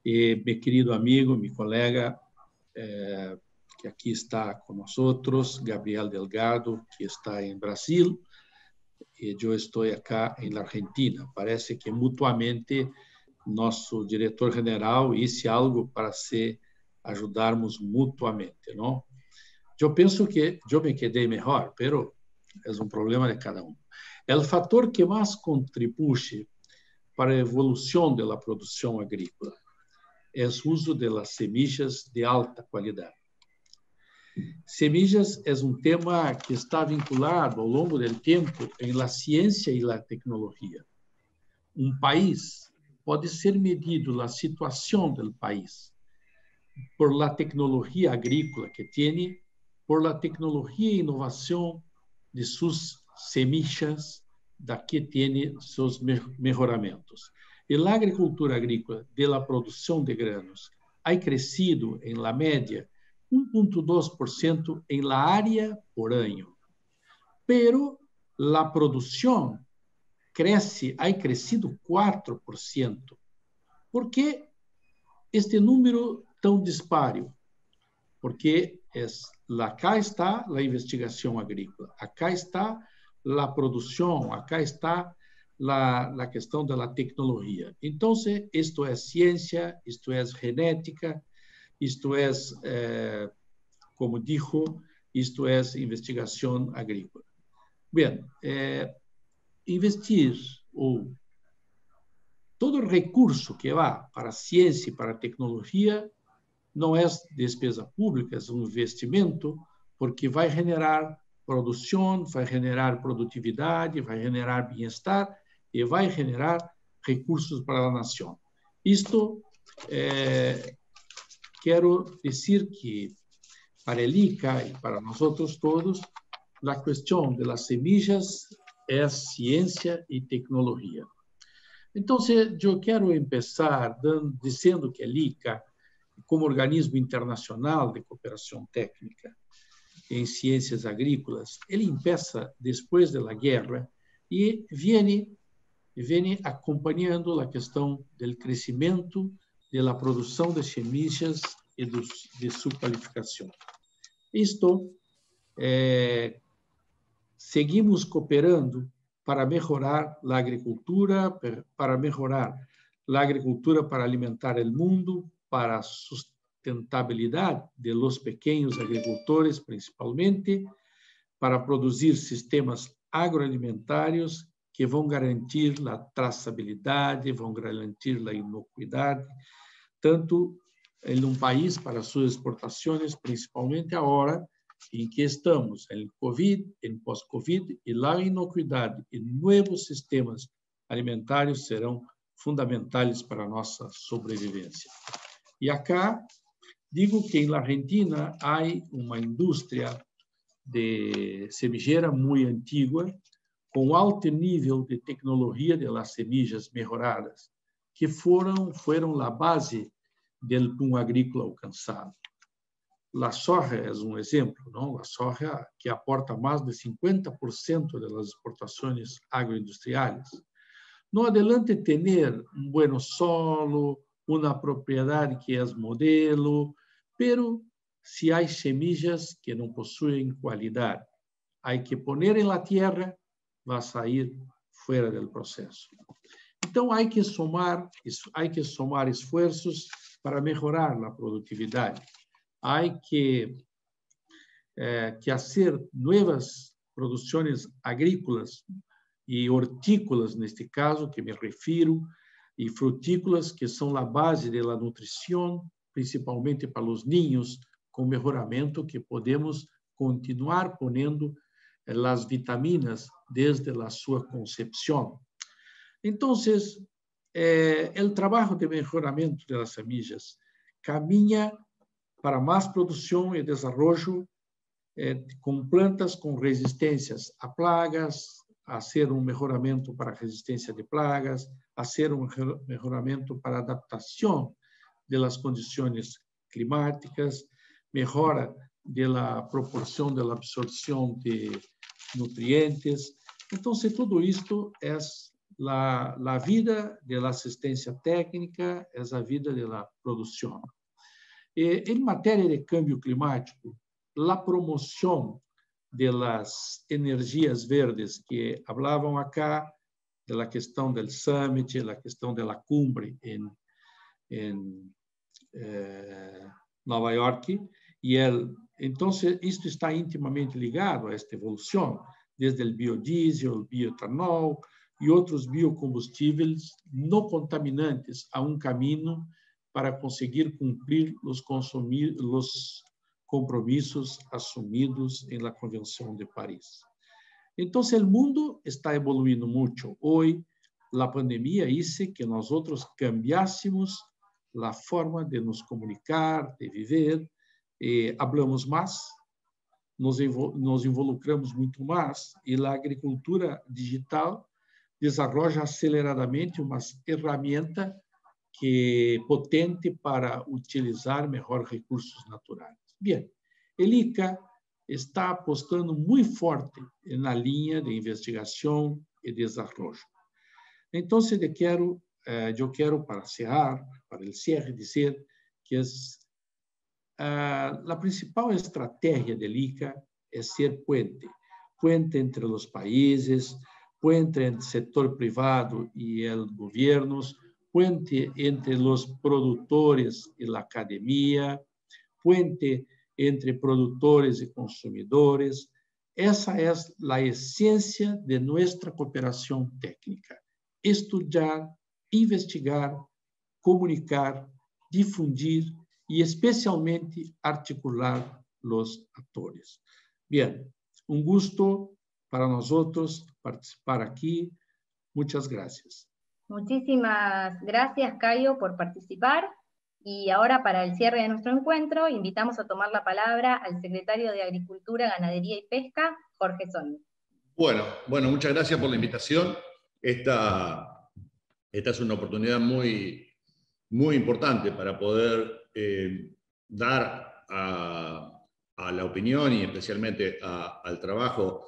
Speaker 3: y mi querido amigo, mi colega, que aquí está con nosotros, Gabriel Delgado, que está en Brasil, y yo estoy acá en la Argentina. Parece que mutuamente nuestro director general hizo algo para ayudarnos mutuamente, ¿no? Yo pienso que yo me quedé mejor, pero es un problema de cada uno. El factor que más contribuye para la evolución de la producción agrícola es el uso de las semillas de alta calidad. Semillas es un tema que está vinculado a lo largo del tiempo en la ciencia y la tecnología. Un país puede ser medido la situación del país por la tecnología agrícola que tiene, por la tecnología e innovación de sus semillas, da que tiene sus mejoramientos. Y la agricultura agrícola de la producción de granos ha crecido en la media 1,2% en la área por año. Pero la producción ha crecido 4%. ¿Por qué este número tan dispario? Porque acá está la investigación agrícola, acá está la producción, acá está la cuestión de la tecnología. Entonces, esto es ciencia, esto es genética, esto es, como dijo, esto es investigación agrícola. Bien, investir todo el recurso que va para ciencia y para tecnología não é despesa pública, é um investimento, porque vai generar produção, vai generar produtividade, vai generar bem-estar e vai generar recursos para a nação. Isto, quero dizer que para el ICA e para nós todos, a questão das semillas é ciência e tecnologia. Então, eu quero começar dizendo que el ICA, como organismo internacional de cooperação técnica em ciências agrícolas, ele começa depois da guerra e vem acompanhando a questão do crescimento da produção de semillas e de sua qualificação. Isto, seguimos cooperando para melhorar a agricultura, para alimentar o mundo, para a sustentabilidade de los pequenos agricultores, principalmente, para produzir sistemas agroalimentários que vão garantir a traçabilidade, vão garantir a inocuidade, tanto em um país para suas exportações, principalmente agora em que estamos em Covid, em pós-Covid, e a inocuidade e novos sistemas alimentários serão fundamentais para a nossa sobrevivência. E acá digo que na Argentina há uma indústria de semillera muito antiga, com alto nível de tecnologia de las semillas melhoradas, que foram a base do boom agrícola alcançado. A soja é um exemplo, não? A soja que aporta mais de 50% das exportações agroindustriais. Não adianta ter bom solo, uma propriedade que é modelo, pero se há semillas que não possuem qualidade, há que poner em la tierra, vai sair fora do processo. Então, há que somar esforços para melhorar a produtividade. Há que que hacer nuevas producciones agrícolas y hortícolas, en este caso, que me refiero, y frutícolas, que son la base de la nutrición, principalmente para los niños, con mejoramiento que podemos continuar poniendo las vitaminas desde la su concepción. Entonces, el trabajo de mejoramiento de las semillas camina para más producción y desarrollo con plantas con resistencias a plagas, hacer un mejoramiento para resistencia de plagas, hacer un mejoramiento para adaptación de las condiciones climáticas, mejora de la proporción de la absorción de nutrientes. Entonces, todo esto es la vida de la asistencia técnica, es la vida de la producción. En materia de cambio climático, la promoción de las energías verdes que hablaban acá, de la cuestión del summit, la cuestión de la cumbre en Nueva York, y entonces esto está íntimamente ligado a esta evolución, desde el biodiesel, el bioetanol y otros biocombustibles no contaminantes a un camino para conseguir cumplir los compromisos asumidos en la Convención de París. Entonces, el mundo está evolucionando mucho. Hoy, la pandemia hizo que nosotros cambiásemos la forma de nos comunicar, de vivir, hablamos más, nos involucramos muito mais, e a agricultura digital desarrolla aceleradamente uma ferramenta potente para utilizar melhor recursos naturais. Bem, el ICA está apostando muito forte na linha de investigação e desenvolvimento. Então, eu quero para cerrar, para o cierre, dizer que a principal estratégia del ICA é ser puente entre os países, puente entre o setor privado e os governos, puente entre os produtores e a academia, puente entre produtores e consumidores. Essa é a essência de nossa cooperação técnica. Estudar, investigar, comunicar, difundir e especialmente articular os atores. Bien, un gusto para nosotros participar aquí. Muchas gracias.
Speaker 1: Muchísimas gracias, Caio, por participar. Y ahora, para el cierre de nuestro encuentro, invitamos a tomar la palabra al secretario de Agricultura, Ganadería y Pesca, Jorge Sonne.
Speaker 11: Bueno, muchas gracias por la invitación. Esta es una oportunidad muy importante para poder dar a la opinión y especialmente al trabajo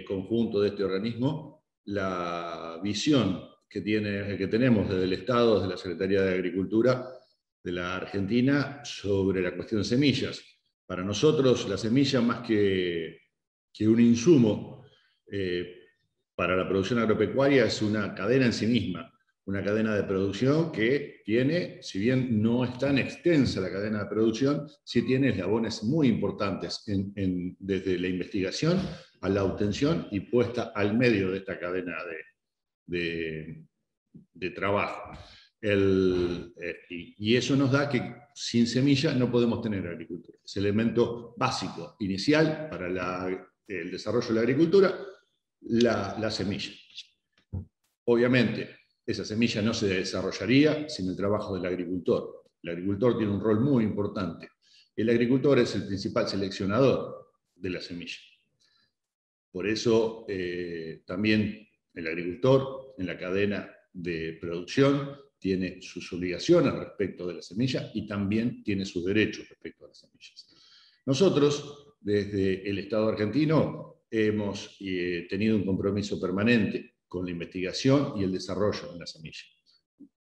Speaker 11: conjunto de este organismo la visión que tenemos desde el Estado, desde la Secretaría de Agricultura de la Argentina sobre la cuestión de semillas. Para nosotros la semilla, más que un insumo para la producción agropecuaria, es una cadena en sí misma, una cadena de producción que tiene, si bien no es tan extensa la cadena de producción, sí tiene eslabones muy importantes desde la investigación a la obtención y puesta al medio de esta cadena de trabajo. Y eso nos da que sin semilla no podemos tener agricultura. Es el elemento básico, inicial para el desarrollo de la agricultura, la semilla. Obviamente, esa semilla no se desarrollaría sin el trabajo del agricultor. El agricultor tiene un rol muy importante. El agricultor es el principal seleccionador de la semilla. Por eso también el agricultor en la cadena de producción tiene sus obligaciones respecto de la semilla y también tiene sus derechos respecto a las semillas. Nosotros, desde el Estado argentino, hemos tenido un compromiso permanente con la investigación y el desarrollo de la semilla.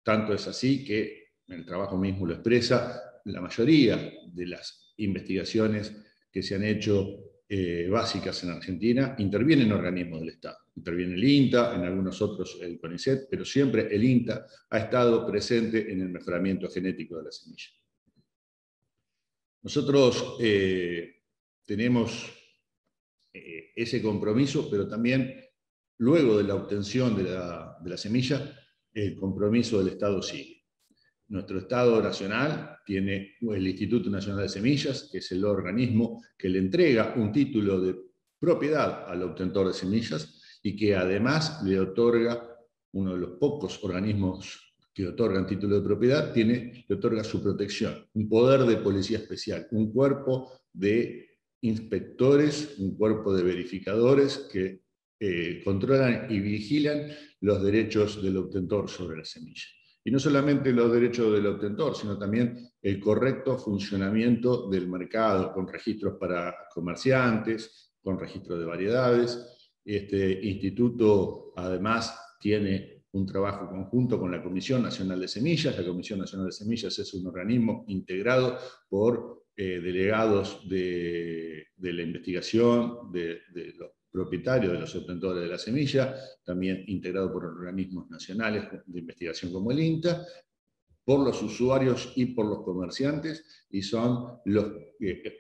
Speaker 11: Tanto es así que el trabajo mismo lo expresa, la mayoría de las investigaciones que se han hecho básicas en Argentina intervienen organismos del Estado. Interviene el INTA, en algunos otros el CONICET, pero siempre el INTA ha estado presente en el mejoramiento genético de la semilla. Nosotros tenemos ese compromiso, pero también luego de la obtención de la semilla, el compromiso del Estado sigue. Nuestro Estado nacional tiene el Instituto Nacional de Semillas, que es el organismo que le entrega un título de propiedad al obtentor de semillas y que además le otorga, uno de los pocos organismos que otorgan título de propiedad, le otorga su protección, un poder de policía especial, un cuerpo de inspectores, un cuerpo de verificadores que controlan y vigilan los derechos del obtentor sobre la semilla. Y no solamente los derechos del obtentor, sino también el correcto funcionamiento del mercado, con registros para comerciantes, con registro de variedades. Este instituto además tiene un trabajo conjunto con la Comisión Nacional de Semillas. La Comisión Nacional de Semillas es un organismo integrado por delegados de la investigación, de los propietarios de los obtentores de la semilla, también integrado por organismos nacionales de investigación como el INTA, por los usuarios y por los comerciantes, y son los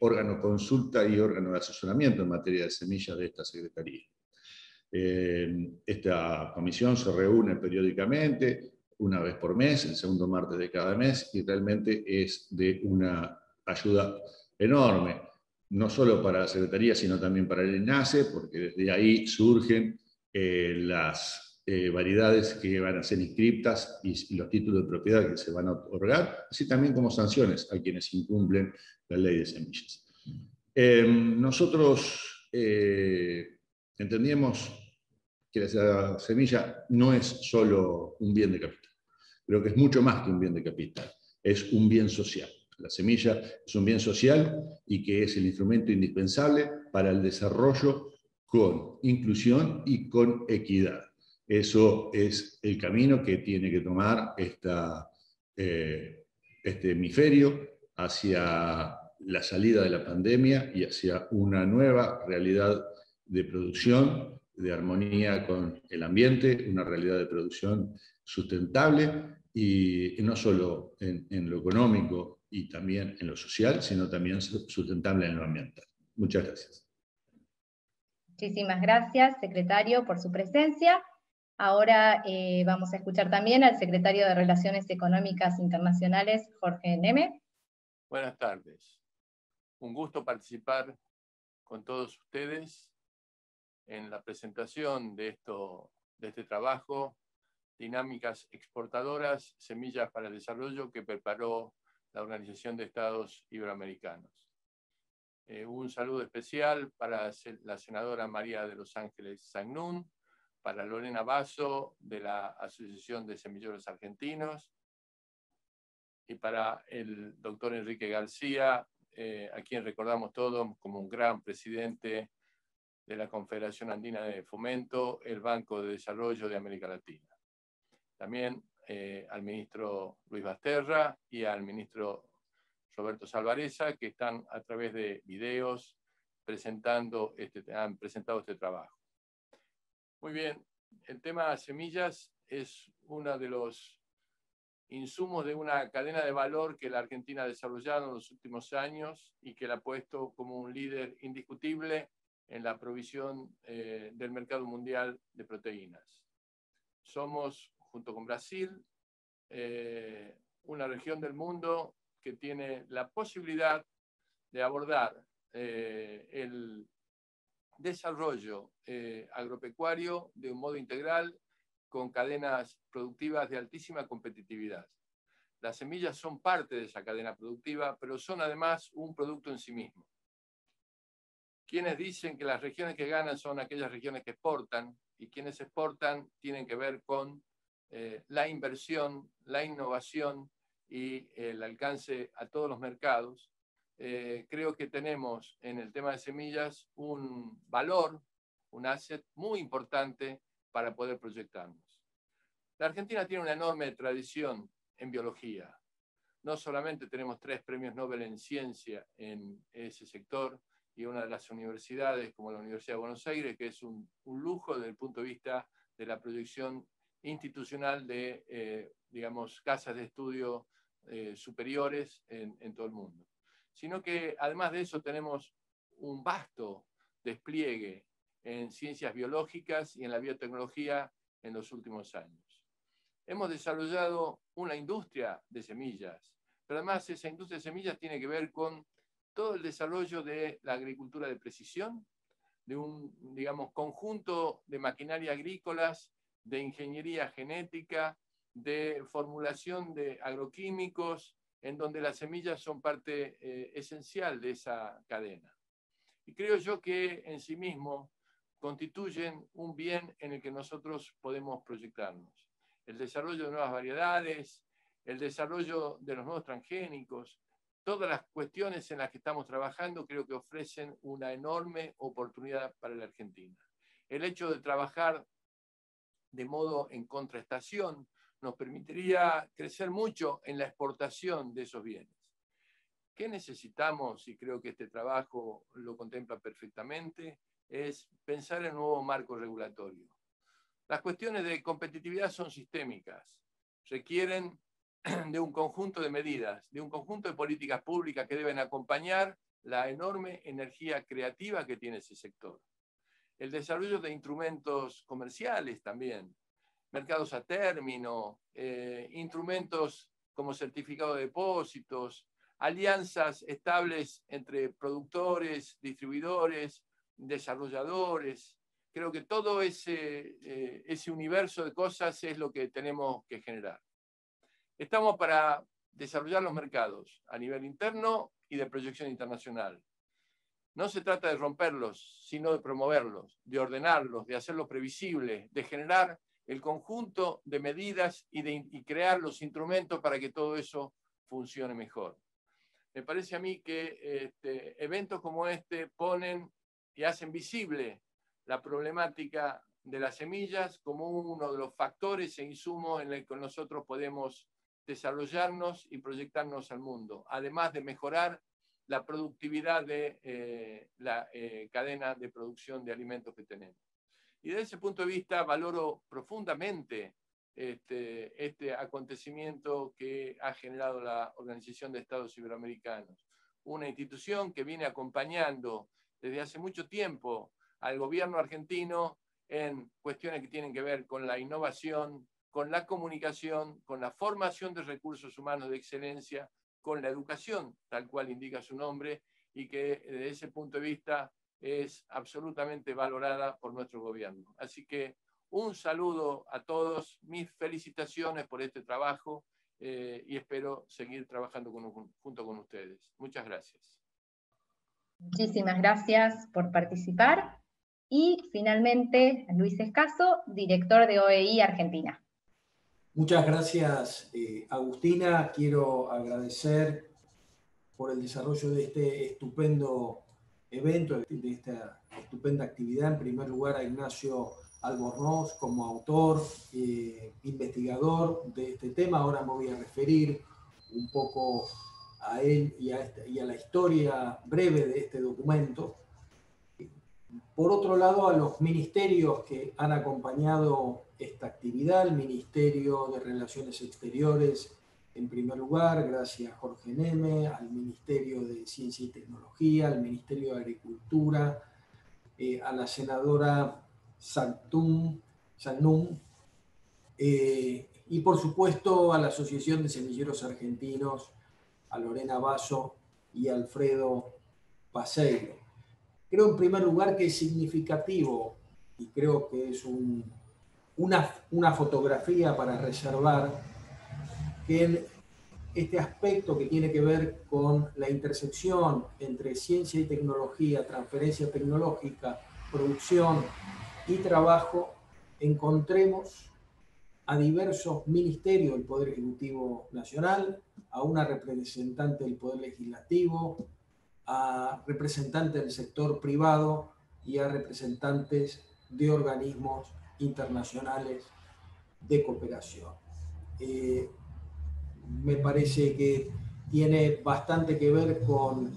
Speaker 11: órganos consulta y órganos de asesoramiento en materia de semillas de esta Secretaría. Esta comisión se reúne periódicamente, una vez por mes, el segundo martes de cada mes, y realmente es de una ayuda enorme, no solo para la Secretaría, sino también para el INASE, porque desde ahí surgen las variedades que van a ser inscriptas y los títulos de propiedad que se van a otorgar, así también como sanciones a quienes incumplen la ley de semillas. Nosotros entendíamos que la semilla no es solo un bien de capital, pero que es mucho más que un bien de capital, es un bien social. La semilla es un bien social y que es el instrumento indispensable para el desarrollo con inclusión y con equidad. Eso es el camino que tiene que tomar este hemisferio hacia la salida de la pandemia y hacia una nueva realidad de producción, de armonía con el ambiente, una realidad de producción sustentable y no solo en lo económico y también en lo social, sino también sustentable en lo ambiental. Muchas gracias.
Speaker 1: Muchísimas gracias, secretario, por su presencia. Ahora vamos a escuchar también al secretario de Relaciones Económicas Internacionales, Jorge Neme.
Speaker 12: Buenas tardes. Un gusto participar con todos ustedes en la presentación de este trabajo, Dinámicas Exportadoras, Semillas para el Desarrollo, que preparó la Organización de Estados Iberoamericanos. Un saludo especial para la senadora María de los Ángeles Sagnún, para Lorena Basso, de la Asociación de Semilleros Argentinos, y para el doctor Enrique García, a quien recordamos todos como un gran presidente de la Confederación Andina de Fomento, el Banco de Desarrollo de América Latina. También al ministro Luis Basterra y al ministro Roberto Salvareza, que están a través de videos han presentado este trabajo. Muy bien, el tema semillas es uno de los insumos de una cadena de valor que la Argentina ha desarrollado en los últimos años y que la ha puesto como un líder indiscutible en la provisión del mercado mundial de proteínas. Somos, junto con Brasil, una región del mundo que tiene la posibilidad de abordar el desarrollo agropecuario de un modo integral con cadenas productivas de altísima competitividad. Las semillas son parte de esa cadena productiva, pero son además un producto en sí mismo. Quienes dicen que las regiones que ganan son aquellas regiones que exportan, y quienes exportan tienen que ver con la inversión, la innovación y el alcance a todos los mercados. Creo que tenemos en el tema de semillas un valor, un asset muy importante para poder proyectarnos. La Argentina tiene una enorme tradición en biología. No solamente tenemos 3 premios Nobel en ciencia en ese sector y una de las universidades como la Universidad de Buenos Aires, que es un lujo desde el punto de vista de la proyección institucional de, digamos, casas de estudio superiores en todo el mundo. Sino que además de eso tenemos un vasto despliegue en ciencias biológicas y en la biotecnología en los últimos años. Hemos desarrollado una industria de semillas, pero además esa industria de semillas tiene que ver con todo el desarrollo de la agricultura de precisión, de un, digamos, conjunto de maquinaria agrícolas, de ingeniería genética, de formulación de agroquímicos, en donde las semillas son parte esencial de esa cadena. Y creo yo que en sí mismo constituyen un bien en el que nosotros podemos proyectarnos. El desarrollo de nuevas variedades, el desarrollo de los nuevos transgénicos, todas las cuestiones en las que estamos trabajando creo que ofrecen una enorme oportunidad para la Argentina. El hecho de trabajar de modo en contraestación nos permitiría crecer mucho en la exportación de esos bienes. ¿Qué necesitamos? Y creo que este trabajo lo contempla perfectamente, es pensar en un nuevo marco regulatorio. Las cuestiones de competitividad son sistémicas, requieren de un conjunto de medidas, de un conjunto de políticas públicas que deben acompañar la enorme energía creativa que tiene ese sector. El desarrollo de instrumentos comerciales también, mercados a término, instrumentos como certificado de depósitos, alianzas estables entre productores, distribuidores, desarrolladores. Creo que todo ese universo de cosas es lo que tenemos que generar. Estamos para desarrollar los mercados a nivel interno y de proyección internacional. No se trata de romperlos, sino de promoverlos, de ordenarlos, de hacerlos previsibles, de generar el conjunto de medidas y crear los instrumentos para que todo eso funcione mejor. Me parece a mí que eventos como este ponen y hacen visible la problemática de las semillas como uno de los factores e insumos en el que nosotros podemos desarrollarnos y proyectarnos al mundo, además de mejorar la productividad de la cadena de producción de alimentos que tenemos. Y desde ese punto de vista valoro profundamente este acontecimiento que ha generado la Organización de Estados Iberoamericanos, una institución que viene acompañando desde hace mucho tiempo al gobierno argentino en cuestiones que tienen que ver con la innovación, con la comunicación, con la formación de recursos humanos de excelencia, con la educación, tal cual indica su nombre, y que desde ese punto de vista es absolutamente valorada por nuestro gobierno. Así que un saludo a todos, mis felicitaciones por este trabajo y espero seguir trabajando junto con ustedes. Muchas gracias.
Speaker 1: Muchísimas gracias por participar. Y finalmente, Luis Escaso, director de OEI Argentina.
Speaker 13: Muchas gracias, Agustina. Quiero agradecer por el desarrollo de este estupendo evento, de esta estupenda actividad. En primer lugar, a Ignacio Albornoz como autor, investigador de este tema. Ahora me voy a referir un poco a él y a la historia breve de este documento. Por otro lado, a los ministerios que han acompañado esta actividad, el Ministerio de Relaciones Exteriores, en primer lugar, gracias a Jorge Neme, al Ministerio de Ciencia y Tecnología, al Ministerio de Agricultura, a la senadora Santum, y por supuesto a la Asociación de Semilleros Argentinos, a Lorena Basso y a Alfredo Paseiro. Creo en primer lugar que es significativo y creo que es una fotografía para reservar que en este aspecto que tiene que ver con la intersección entre ciencia y tecnología, transferencia tecnológica, producción y trabajo, encontremos a diversos ministerios del Poder Ejecutivo Nacional, a una representante del Poder Legislativo, a representantes del sector privado y a representantes de organismos internacionales de cooperación. Me parece que tiene bastante que ver con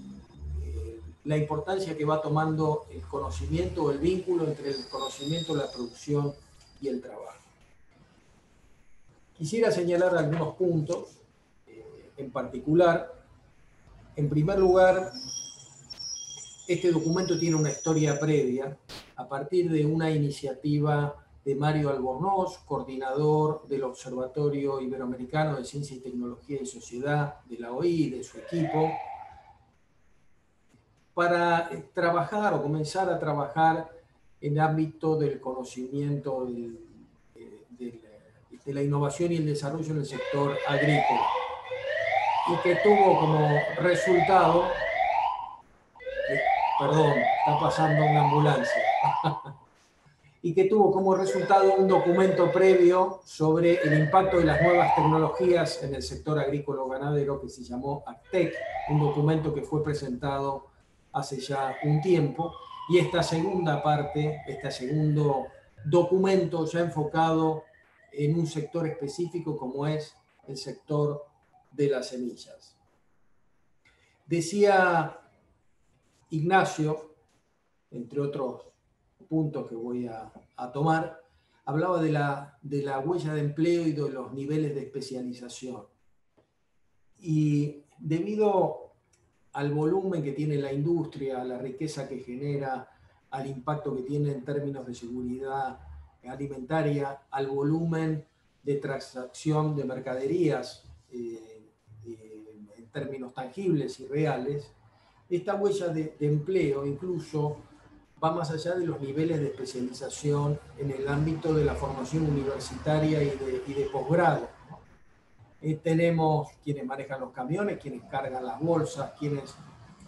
Speaker 13: la importancia que va tomando el conocimiento o el vínculo entre el conocimiento, la producción y el trabajo. Quisiera señalar algunos puntos en particular. En primer lugar, este documento tiene una historia previa a partir de una iniciativa de Mario Albornoz, coordinador del Observatorio Iberoamericano de Ciencia y Tecnología y Sociedad de la OI y de su equipo, para trabajar o comenzar a trabajar en el ámbito del conocimiento de la innovación y el desarrollo en el sector agrícola, y que tuvo como resultado, perdón, está pasando una ambulancia, y que tuvo como resultado un documento previo sobre el impacto de las nuevas tecnologías en el sector agrícola-ganadero que se llamó ACTEC, un documento que fue presentado hace ya un tiempo, y esta segunda parte, este segundo documento ya enfocado en un sector específico como es el sector de las semillas. Decía Ignacio, entre otros puntos que voy a tomar, hablaba de la huella de empleo y de los niveles de especialización. Y debido al volumen que tiene la industria, a la riqueza que genera, al impacto que tiene en términos de seguridad alimentaria, al volumen de transacción de mercaderías en términos tangibles y reales, esta huella de empleo incluso va más allá de los niveles de especialización en el ámbito de la formación universitaria y de posgrado. Tenemos quienes manejan los camiones, quienes cargan las bolsas, quienes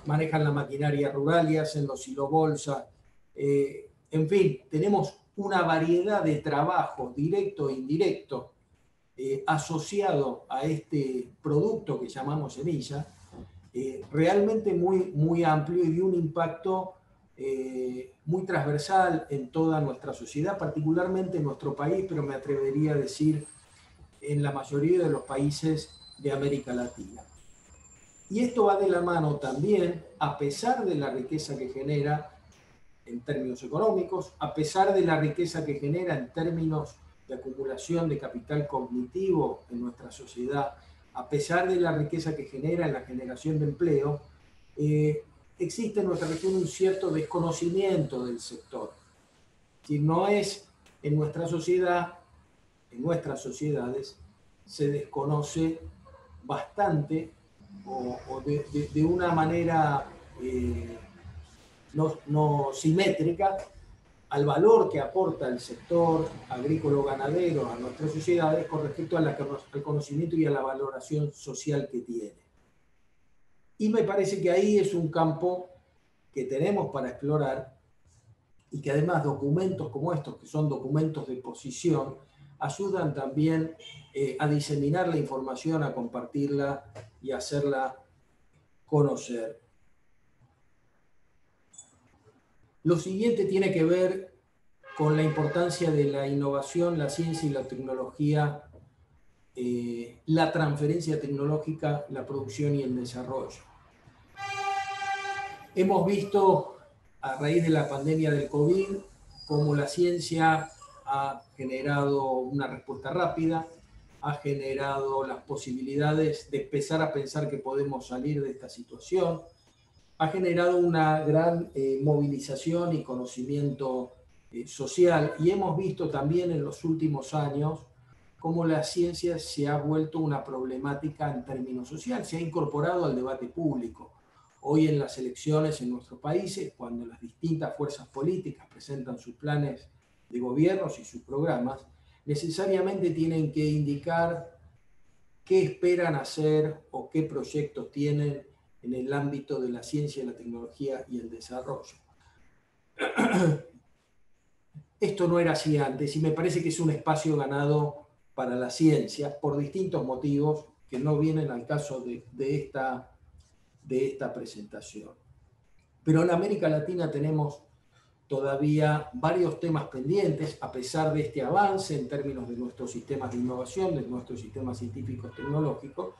Speaker 13: manejan la maquinaria rural y hacen los silobolsas. En fin, tenemos una variedad de trabajos directo e indirecto asociado a este producto que llamamos semilla, realmente muy amplio y de un impacto muy transversal en toda nuestra sociedad, particularmente en nuestro país, pero me atrevería a decir en la mayoría de los países de América Latina. Y esto va de la mano también, a pesar de la riqueza que genera en términos económicos, a pesar de la riqueza que genera en términos de acumulación de capital cognitivo en nuestra sociedad, a pesar de la riqueza que genera en la generación de empleo, existe en nuestra región un cierto desconocimiento del sector. Si no es en nuestra sociedad, en nuestras sociedades, se desconoce bastante o de una manera no simétrica al valor que aporta el sector agrícola-ganadero a nuestras sociedades con respecto al conocimiento y a la valoración social que tiene. Y me parece que ahí es un campo que tenemos para explorar y que además documentos como estos, que son documentos de posición, ayudan también a diseminar la información, a compartirla y a hacerla conocer. Lo siguiente tiene que ver con la importancia de la innovación, la ciencia y la tecnología, la transferencia tecnológica, la producción y el desarrollo. Hemos visto a raíz de la pandemia del COVID cómo la ciencia ha generado una respuesta rápida, ha generado las posibilidades de empezar a pensar que podemos salir de esta situación, ha generado una gran movilización y conocimiento social, y hemos visto también en los últimos años cómo la ciencia se ha vuelto una problemática en términos sociales, se ha incorporado al debate público. Hoy en las elecciones en nuestros países, cuando las distintas fuerzas políticas presentan sus planes de gobiernos y sus programas, necesariamente tienen que indicar qué esperan hacer o qué proyectos tienen en el ámbito de la ciencia, la tecnología y el desarrollo. Esto no era así antes y me parece que es un espacio ganado para la ciencia por distintos motivos que no vienen al caso de esta presentación. Pero en América Latina tenemos todavía varios temas pendientes, a pesar de este avance en términos de nuestros sistemas de innovación, de nuestros sistemas científicos tecnológicos.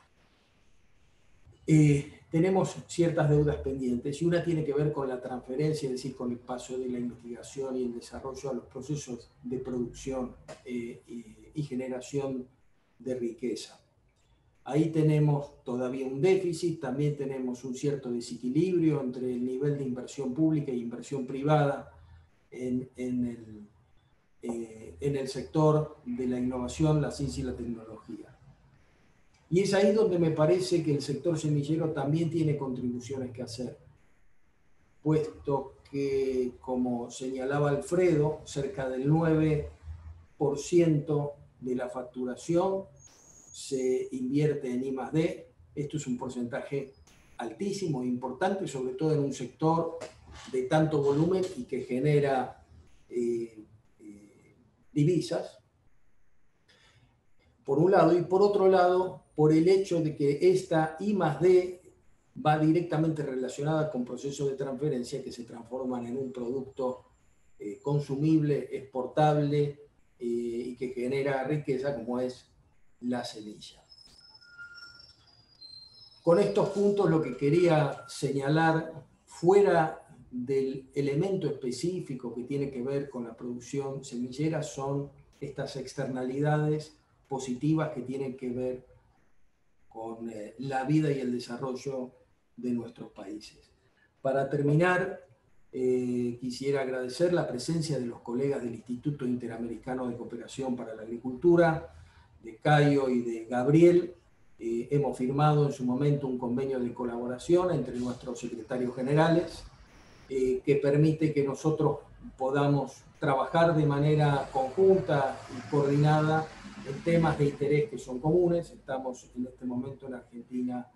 Speaker 13: Tenemos ciertas deudas pendientes y una tiene que ver con la transferencia, es decir, con el paso de la investigación y el desarrollo a los procesos de producción y generación de riqueza. Ahí tenemos todavía un déficit, también tenemos un cierto desequilibrio entre el nivel de inversión pública e inversión privada en el sector de la innovación, la ciencia y la tecnología. Y es ahí donde me parece que el sector semillero también tiene contribuciones que hacer, puesto que, como señalaba Alfredo, cerca del 9% de la facturación se invierte en I+D. Esto es un porcentaje altísimo e importante, sobre todo en un sector de tanto volumen y que genera divisas, por un lado, y por otro lado, por el hecho de que esta I+D va directamente relacionada con procesos de transferencia que se transforman en un producto consumible, exportable y que genera riqueza, como es la semilla. Con estos puntos lo que quería señalar, fuera del elemento específico que tiene que ver con la producción semillera, son estas externalidades positivas que tienen que ver con la vida y el desarrollo de nuestros países. Para terminar, quisiera agradecer la presencia de los colegas del Instituto Interamericano de Cooperación para la Agricultura, de Cayo y de Gabriel. Hemos firmado en su momento un convenio de colaboración entre nuestros secretarios generales que permite que nosotros podamos trabajar de manera conjunta y coordinada en temas de interés que son comunes. Estamos en este momento en Argentina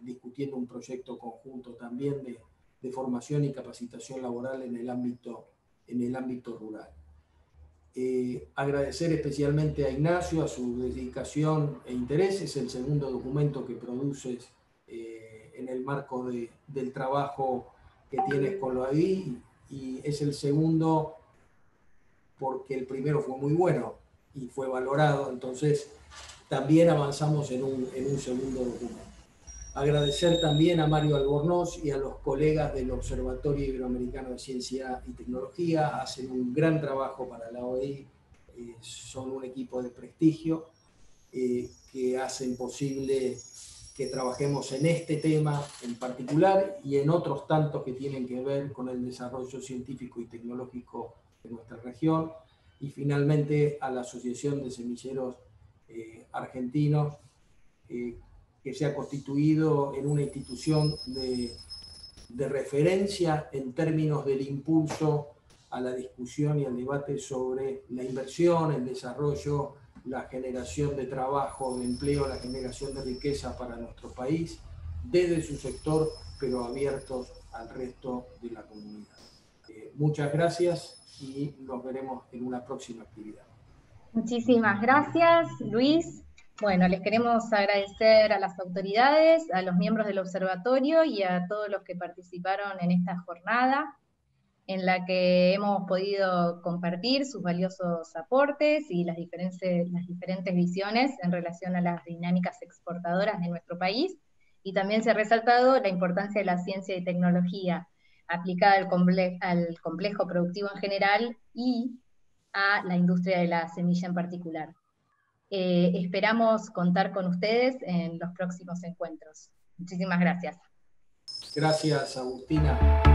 Speaker 13: discutiendo un proyecto conjunto también de formación y capacitación laboral en el ámbito rural. Agradecer especialmente a Ignacio, a su dedicación e interés. Es el segundo documento que produces en el marco del trabajo que tienes con la OEI, y es el segundo porque el primero fue muy bueno y fue valorado, entonces también avanzamos en un segundo documento. Agradecer también a Mario Albornoz y a los colegas del Observatorio Iberoamericano de Ciencia y Tecnología. Hacen un gran trabajo para la OEI, son un equipo de prestigio que hacen posible que trabajemos en este tema en particular y en otros tantos que tienen que ver con el desarrollo científico y tecnológico de nuestra región. Y finalmente a la Asociación de Semilleros Argentinos, que se ha constituido en una institución de referencia en términos del impulso a la discusión y al debate sobre la inversión, el desarrollo, la generación de trabajo, de empleo, la generación de riqueza para nuestro país, desde su sector, pero abiertos al resto de la comunidad. Muchas gracias y nos veremos en una próxima actividad.
Speaker 1: Muchísimas gracias, Luis. Bueno, les queremos agradecer a las autoridades, a los miembros del observatorio y a todos los que participaron en esta jornada, en la que hemos podido compartir sus valiosos aportes y las diferentes visiones en relación a las dinámicas exportadoras de nuestro país, y también se ha resaltado la importancia de la ciencia y tecnología aplicada al complejo productivo en general y a la industria de la semilla en particular. Esperamos contar con ustedes en los próximos encuentros. Muchísimas gracias.
Speaker 13: Gracias, Agustina.